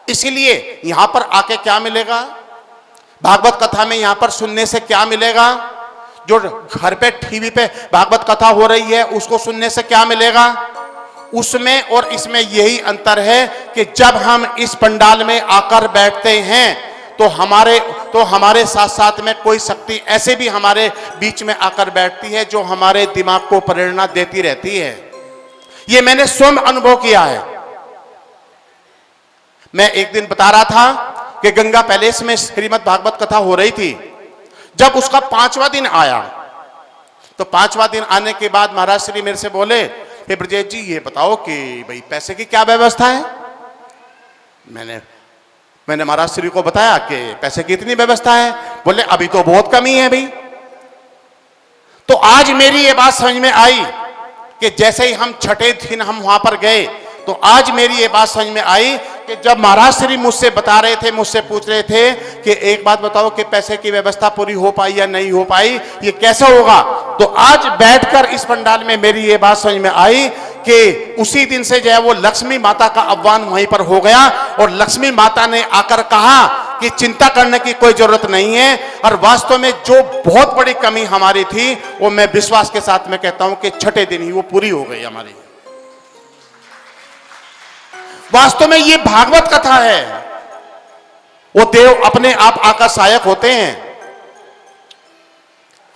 इसीलिए यहां पर आके क्या मिलेगा, भागवत कथा में यहां पर सुनने से क्या मिलेगा, जो घर पे टीवी पे भागवत कथा हो रही है उसको सुनने से क्या मिलेगा, उसमें और इसमें यही अंतर है कि जब हम इस पंडाल में आकर बैठते हैं तो हमारे साथ साथ में कोई शक्ति ऐसे भी हमारे बीच में आकर बैठती है जो हमारे दिमाग को प्रेरणा देती रहती है। ये मैंने स्वयं अनुभव किया है। मैं एक दिन बता रहा था कि गंगा पैलेस में श्रीमद् भागवत कथा हो रही थी। जब उसका 5वां दिन आया तो 5वां दिन आने के बाद महाराज श्री मेरे से बोले कि ब्रजेश जी ये बताओ कि भाई पैसे की क्या व्यवस्था है। मैंने महाराज श्री को बताया कि पैसे की इतनी व्यवस्था है। बोले अभी तो बहुत कमी है भाई। तो आज मेरी ये बात समझ में आई कि जैसे ही हम छठे दिन हम वहां पर गए तो आज मेरी ये बात समझ में आई कि जब महाराज श्री मुझसे बता रहे थे, मुझसे पूछ रहे थे कि एक बात बताओ कि पैसे की व्यवस्था पूरी हो पाई या नहीं हो पाई, ये कैसे होगा, तो आज बैठकर इस पंडाल में मेरी ये बात समझ में आई कि उसी दिन से जो है वो लक्ष्मी माता का आह्वान वहीं पर हो गया और लक्ष्मी माता ने आकर कहा कि चिंता करने की कोई जरूरत नहीं है। और वास्तव में जो बहुत बड़ी कमी हमारी थी वो मैं विश्वास के साथ में कहता हूं कि छठे दिन ही वो पूरी हो गई हमारी। वास्तव में ये भागवत कथा है। वो देव अपने आप आकर सहायक होते हैं।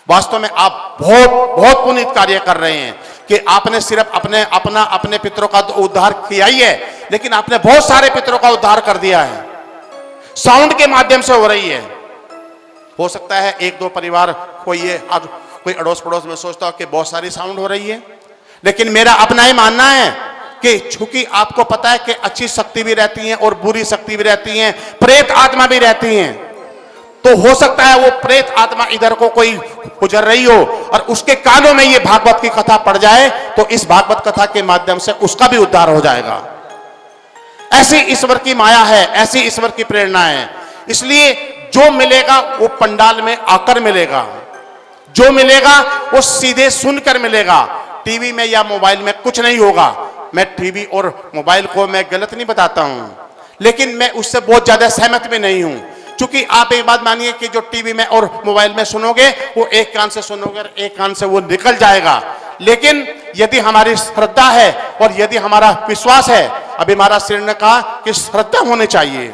वास्तव में आप बहुत बहुत पुनीत कार्य कर रहे हैं कि आपने सिर्फ अपने पितरों का उद्धार किया ही है, लेकिन आपने बहुत सारे पितरों का उद्धार कर दिया है। साउंड के माध्यम से हो रही है। हो सकता है एक दो परिवार कोई अड़ोस पड़ोस में सोचता हो कि बहुत सारी साउंड हो रही है, लेकिन मेरा अपना ही मानना है कि चूंकि आपको पता है कि अच्छी शक्ति भी रहती है और बुरी शक्ति भी रहती है, प्रेत आत्मा भी रहती है, तो हो सकता है वो प्रेत आत्मा इधर को कोई गुजर रही हो और उसके कानों में ये भागवत की कथा पड़ जाए तो इस भागवत कथा के माध्यम से उसका भी उद्धार हो जाएगा। ऐसी ईश्वर की माया है, ऐसी ईश्वर की प्रेरणा है। इसलिए जो मिलेगा वो पंडाल में आकर मिलेगा, जो मिलेगा वो सीधे सुनकर मिलेगा। टीवी में या मोबाइल में कुछ नहीं होगा। मैं टीवी और मोबाइल को मैं गलत नहीं बताता हूं, लेकिन मैं उससे बहुत ज्यादा सहमत भी नहीं हूं। क्योंकि आप एक बात मानिए कि जो टीवी में और मोबाइल में सुनोगे वो एक कान से सुनोगे और एक कान से वो निकल जाएगा। लेकिन यदि हमारी श्रद्धा है और यदि हमारा विश्वास है, अभी महाराज श्री ने कहा कि श्रद्धा होनी चाहिए।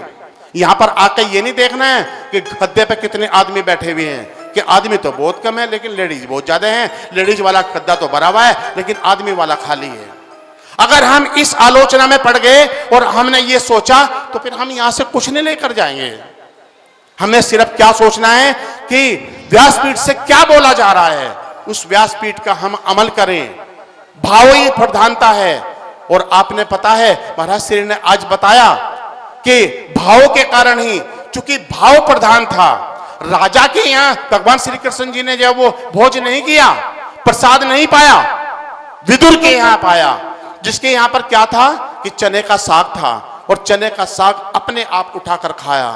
यहां पर आकर ये नहीं देखना है कि गद्दे पे कितने आदमी बैठे हुए हैं, कि आदमी तो बहुत कम है लेकिन लेडीज बहुत ज्यादा हैं। लेडीज वाला गद्दा तो भरा हुआ है लेकिन आदमी वाला खाली है। अगर हम इस आलोचना में पड़ गए और हमने ये सोचा तो फिर हम यहां से कुछ नहीं लेकर जाएंगे। हमें सिर्फ क्या सोचना है कि व्यासपीठ से क्या बोला जा रहा है, उस व्यासपीठ का हम अमल करें। भाव ही प्रधानता है। और आपने पता है महाराज श्री ने आज बताया कि भाव के कारण ही, चूंकि भाव प्रधान था, राजा के यहां भगवान श्री कृष्ण जी ने जब वो भोज नहीं किया, प्रसाद नहीं पाया, विदुर के यहां पाया, जिसके यहां पर क्या था कि चने का साग था और चने का साग अपने आप उठाकर खाया।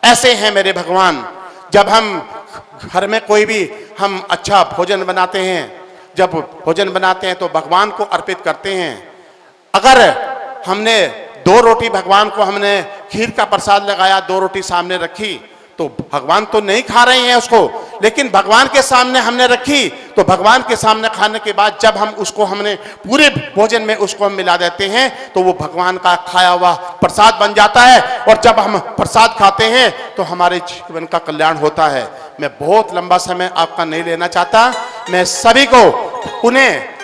ऐसे हैं मेरे भगवान। जब हम घर में कोई भी हम अच्छा भोजन बनाते हैं, जब भोजन बनाते हैं तो भगवान को अर्पित करते हैं। अगर हमने 2 रोटी भगवान को हमने खीर का प्रसाद लगाया, 2 रोटी सामने रखी, तो भगवान तो नहीं खा रहे हैं उसको, लेकिन भगवान के सामने हमने रखी तो भगवान के सामने खाने के बाद जब हम उसको हमने पूरे भोजन में उसको हम मिला देते हैं तो वो भगवान का खाया हुआ प्रसाद बन जाता है। और जब हम प्रसाद खाते हैं तो हमारे जीवन का कल्याण होता है। मैं बहुत लंबा समय आपका नहीं लेना चाहता। मैं सभी को उन्हें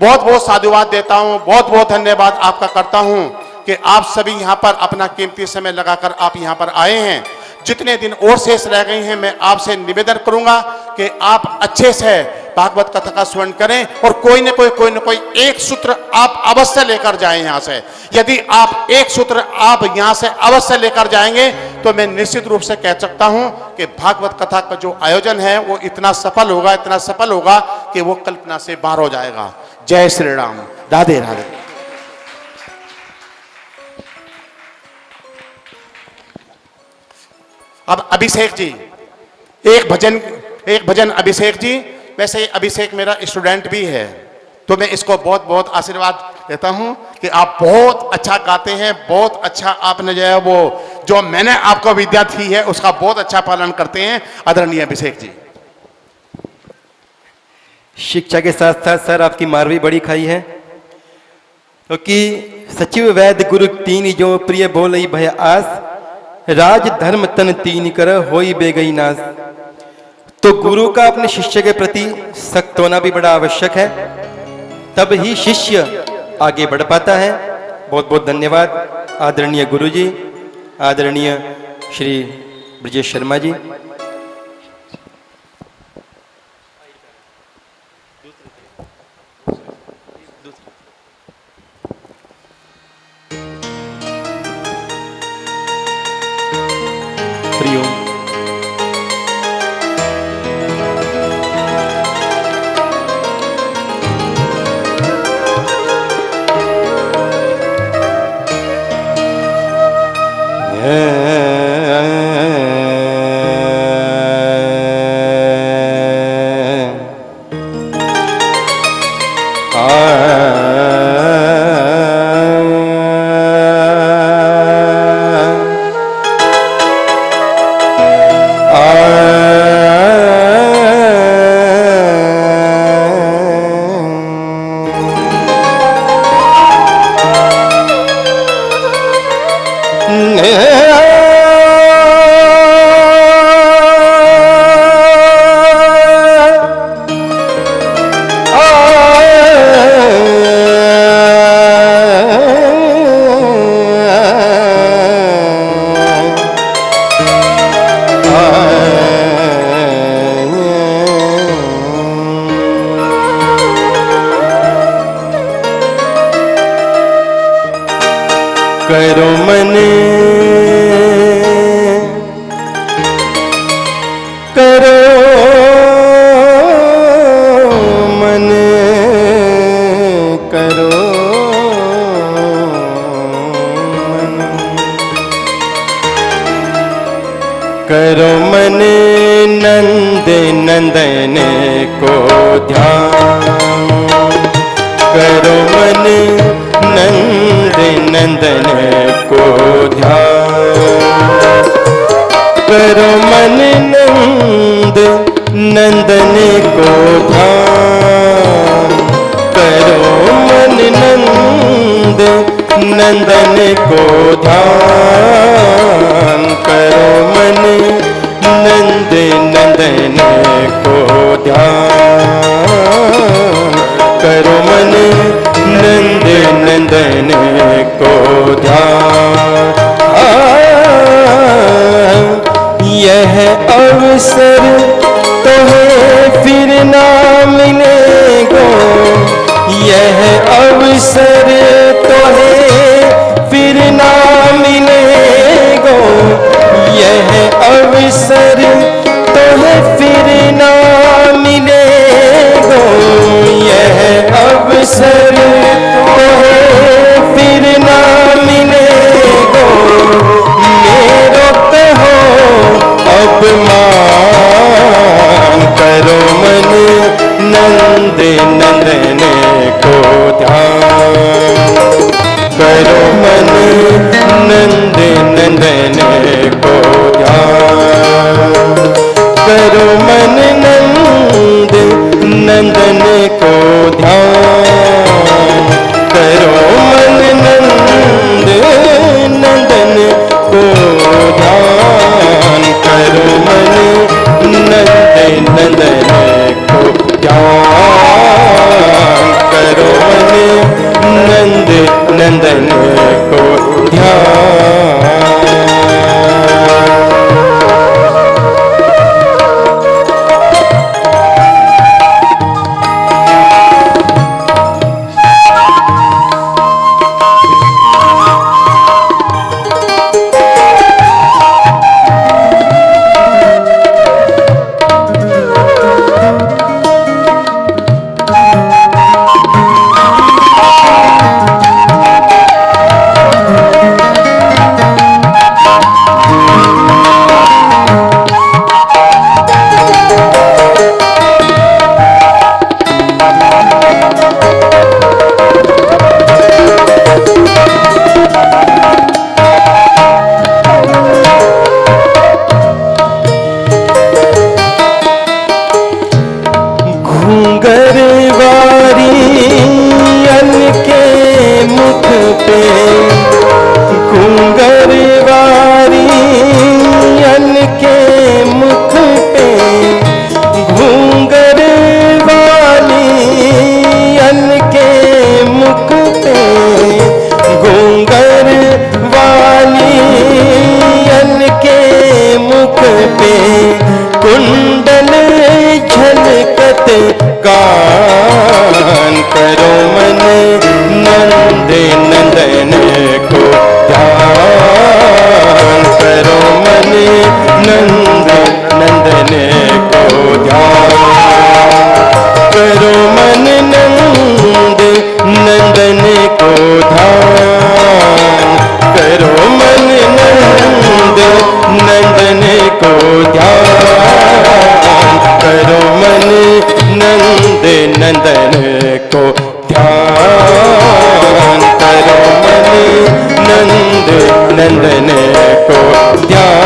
बहुत बहुत साधुवाद देता हूं, बहुत बहुत धन्यवाद आपका करता हूं कि आप सभी यहां पर अपना कीमती समय लगाकर आप यहां पर आए हैं। जितने दिन और शेष रह गए हैं, मैं आपसे निवेदन करूंगा कि आप अच्छे से भागवत कथा का श्रवण करें और कोई न कोई एक सूत्र आप अवश्य लेकर जाएं यहां से। यदि आप एक सूत्र आप यहां से अवश्य लेकर जाएंगे तो मैं निश्चित रूप से कह सकता हूं कि भागवत कथा का जो आयोजन है वो इतना सफल होगा कि वो कल्पना से बाहर हो जाएगा। जय श्री राम, राधे राधे। अब अभिषेक जी एक भजन अभिषेक जी, वैसे ही अभिषेक मेरा स्टूडेंट भी है, तो मैं इसको बहुत बहुत आशीर्वाद देता हूं कि आप बहुत अच्छा गाते हैं, बहुत अच्छा आपने जो है वो जो मैंने आपको विद्या दी है उसका बहुत अच्छा पालन करते हैं आदरणीय अभिषेक जी। शिक्षा के साथ साथ सर आपकी मार भी बड़ी खाई है, क्योंकि सचिव वैद्य गुरु तीन जो प्रिय बोलई भय आस, राज धर्म तन तीन कर होई बेगई नास। तो गुरु का अपने शिष्य के प्रति सख्त होना भी बड़ा आवश्यक है, तब ही शिष्य आगे बढ़ पाता है। बहुत बहुत धन्यवाद आदरणीय गुरु जी, आदरणीय श्री ब्रजेश शर्मा जी। हरिओम। करो मन करो मन करो मन करो मन नंद नंदन को ध्यान करो मन नंद नंदन को ध्यान करो मन नंद नंदन को ध्यान करो मन नंद नंदन को ध्यान करो मन नंद नंदन को ध्यान करो मन नंद नंदन को ध्यान यह अवसर तुम्हें फिर ना मिलेगा यह अवसर तुम्हें फिर ना मिलेगा यह अवसर तुम्हें फिर ना मिलेगा यह अवसर तुम्हें फिर ना मिलेगा मेरो कहो अपमान करो मन नंद नंदन को ध्यान नंदन को ध्यान।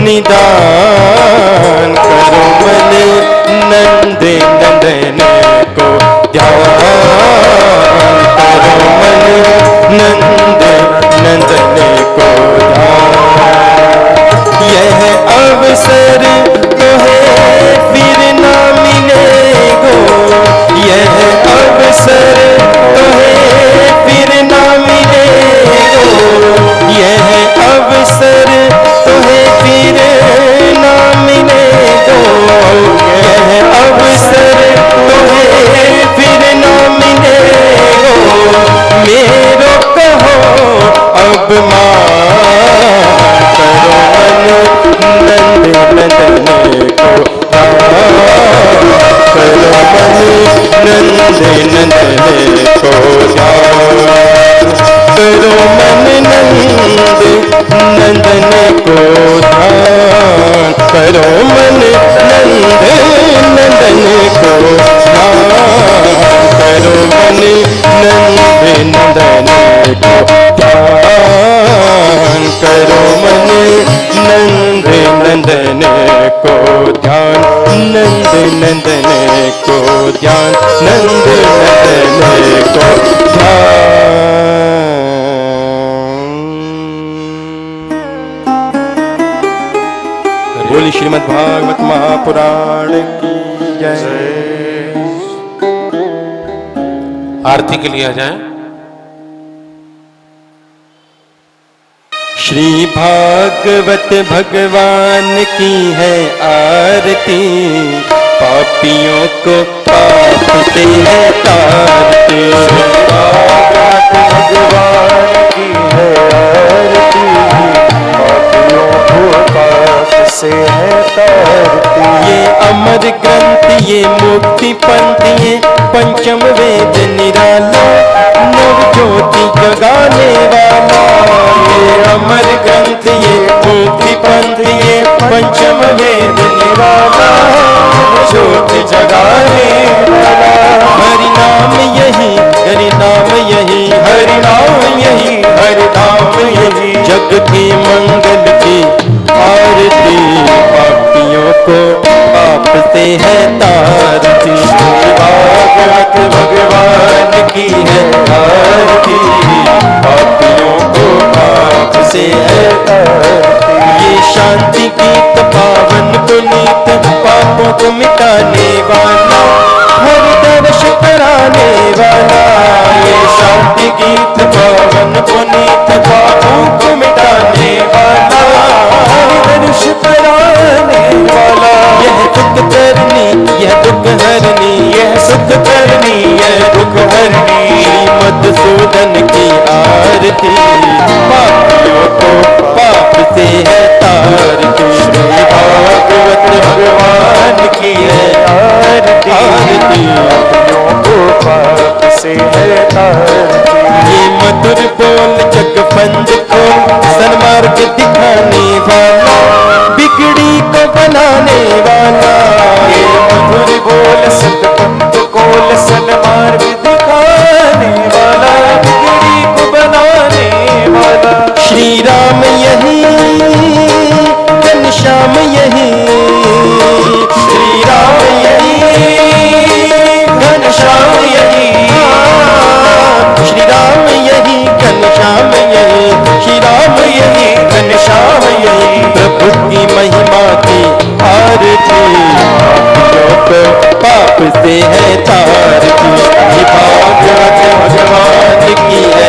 निदान करो मन नंद नंदन को ध्यान करो मन नंद नंदन को ध्यान। यह अवसर तो है फिर ना मिलेगो, यह अवसर तो है फिर ना मिलेगो, यह अवसर तो है फिर ना मिलेगो, यह अवसर तो है फिर ना मिलेगो। मेरो कहो अब मान करो मन नंद नंदन को करो मन नंद नंदन को करो मन नंद नंदन को ध्यान करो मन नंद नंदन को ध्यान करो मन नंद नंदन को ध्यान करो मन नंद नंदन को ध्यान नंद नंदन को ध्यान नंद नंदन को ध्यान। बोली श्रीमद् भागवत महापुराण की जय। आरती के लिए आ जाएं। श्री भागवत भगवान की है आरती, पापियों को पाप से है तारती। भागवत भगवान की है आरती, पापियों को पाप से है तारती। ये अमर ग्रंथ ये मुक्ति पंथ ये पंचम वेद निराला, नव ज्योति जगाने वाला। ये अमर ग्रंथ ये मुक्ति पंथ ये पंचम वेद निराला, ज्योति जगाने वाला। हरि नाम यही हरि नाम यही हरि नाम यही हरि नाम यही, जग के मंगल की आरती, पापियों को पाप से है तारती। भागवत भगवान की है आरती, पापियों को पाप से है तारती। ये शांति गीत पावन पुनीत, पापों को मिटाने वाला, हर दर्श कराने वाला। ये शांति गीत पावन पुनीत, पापों को मिटाने वाला, हर दर्श कराने वाला। यह दुख आरती, पापियों को पाप से है तारती। श्री भागवत भगवान की है आरती, पापियों को पाप से है तारती। ये मधुर बोल जगबंद को सन्मार्ग दिखाने वाला, बिगड़ी को बनाने वाला। ये मधुर बोल सतपंथ कोल सन्मार्ग दिखाने वाला, बिगड़ी को बनाने वाला। श्री राम यही घनश्याम यही, श्री राम यही घनश्याम यही, श्री राम यही घनश्याम यही, श्री राम यही घनश्याम यही। प्रभु की महिमा की आरती, पाप से है तारती। ये भागवत भगवान की है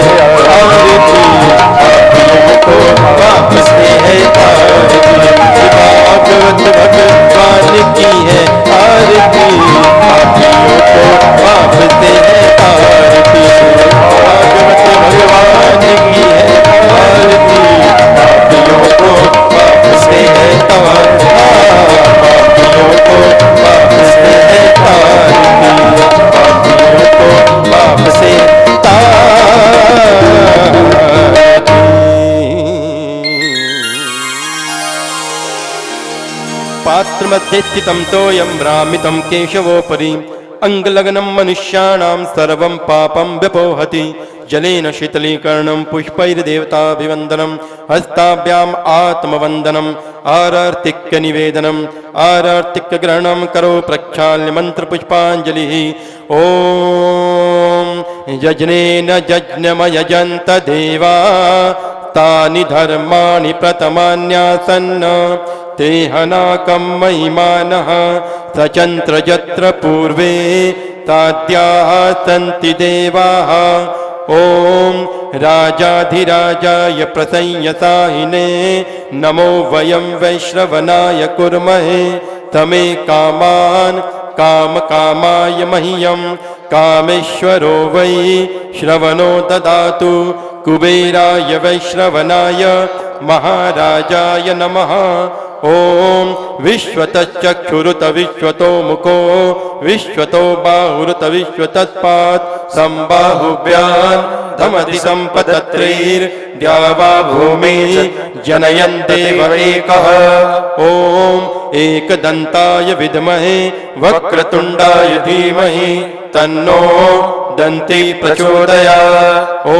आरती, पापियों को पाप से है तारती। ये भागवत भगवान की है आरती, पापियों को पाप से है तारती। भागवत भगवान की है आरती, पापियों को पाप से है तारती। पापियों को पाप से है तारती, पापियों को पाप से पात्र मध्ये स्थितं तोयं भ्रामितं केशवोपरि, अंगलग्नं मनुष्याणां सर्वं पापं व्यपोहति। जलेन शीतलीकरणं पुष्पैर्देवताभिवन्दनं, हस्ताभ्याम् आत्मवन्दनम्, आरार्तिक्यनिवेदनम्, आरार्तिक्यग्रहणं करो प्रक्षाल्य मन्त्रपुष्पाञ्जलिः। ॐ यज्ञेन यज्ञमयजन्त देवा, तानि धर्माणि प्रथमान्यासन्न, ते हनाकं महिमानः सचन्त्र यत्र पूर्वे, ताद्याः सन्ति देवाः। ॐ राजाधिराजाय प्रसंयसाहिने, नमो वयं वैश्रवणाय कुर्महे। तमे कामान् कामकामाय मह्यं, कामेश्वरो वै श्रवणो ददातु। कुबेराय वैश्रवणाय महाराजाय नमः। ॐ विश्वतश्चक्षुरुत विश्वतो मुखो, विश्वतो बाहुरुत विश्वतत्पात्, सम्बाहुभ्याम् धमति सम्पतत्रैर्द्यावा भूमिः जनयन् देव एकः। ॐ एकदन्ताय विद्महे वक्रतुण्डाय धीमहि, तन्नो दन्ती प्रचोदयात्। ॐ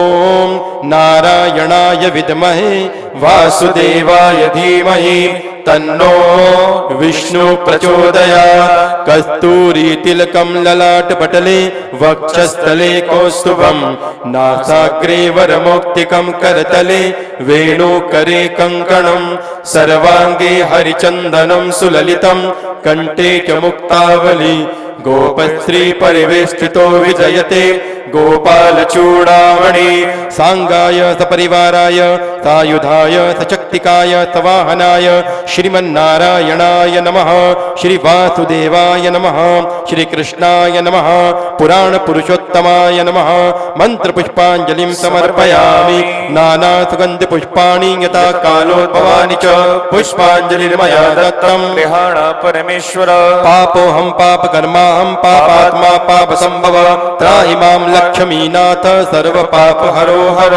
नारायणाय विद्महे वासुदेवाय धीमहि, तन्नो विष्णु प्रचोदयात्। कस्तूरी तिलकं ललाटपटले, वक्षस्थले कौस्तुभं, नासाग्रे वरमौक्तिकं करतले, वेणुकरे कङ्कणं, सर्वाङ्गे हरिचन्दनं सुललितं, कण्ठे च मुक्तावली। गोपश्री परिवेष्टितो विजयते, गोपालचूडामणि। सांगाय सपरिवाराय, सायुधाय सशक्तिकाय सवाहनाय, श्रीमन्नारायणाय नमः। श्री वासुदेवाय नमः, श्री कृष्णाय नमः, पुराण पुरुषोत्तमाय नमः। मंत्र पुष्पांजलिं समर्पयामि। नाना सुगंध पुष्पाणि यथा कालोद्भवानि च, पुष्पांजलिर्मया दत्तं गृहाण परमेश्वर। पापोऽहं पापकर्माहं, पापात्मा पापसंभव, त्राहि मां लक्ष्मीनाथ सर्व पाप हरो हर।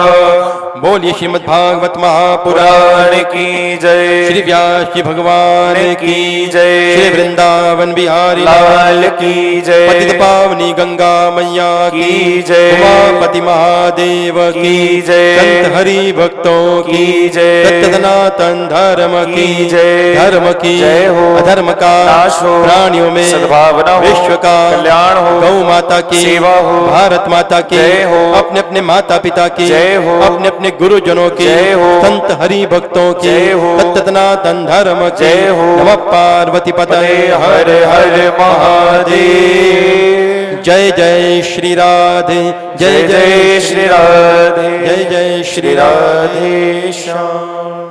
बोलिए श्रीमद् भागवत महापुराण की जय। श्री व्यास जी भगवान की जय। श्री वृंदावन बिहारी लाल की जय। पतित पावनी गंगा मैया की जय। उमापति महादेव की जय। संत हरि भक्तों की जय। सत्य सनातन धर्म की जय। धर्म की जय हो, अधर्म का नाश हो, प्राणियों में सद्भावना हो, विश्व का कल्याण हो, गौ माता की सेवा हो, भारत माता की जय हो, अपने अपने माता पिता की जय हो, अपने अपने गुरुजनों की जय हो, संत हरि भक्तों की जय हो, सत्य सनातन धर्म जय हो। नमः पार्वती पतये हर हर महादेव। जय जय श्री राधे, जय जय श्री राधे, जय जय श्री राधे श्याम।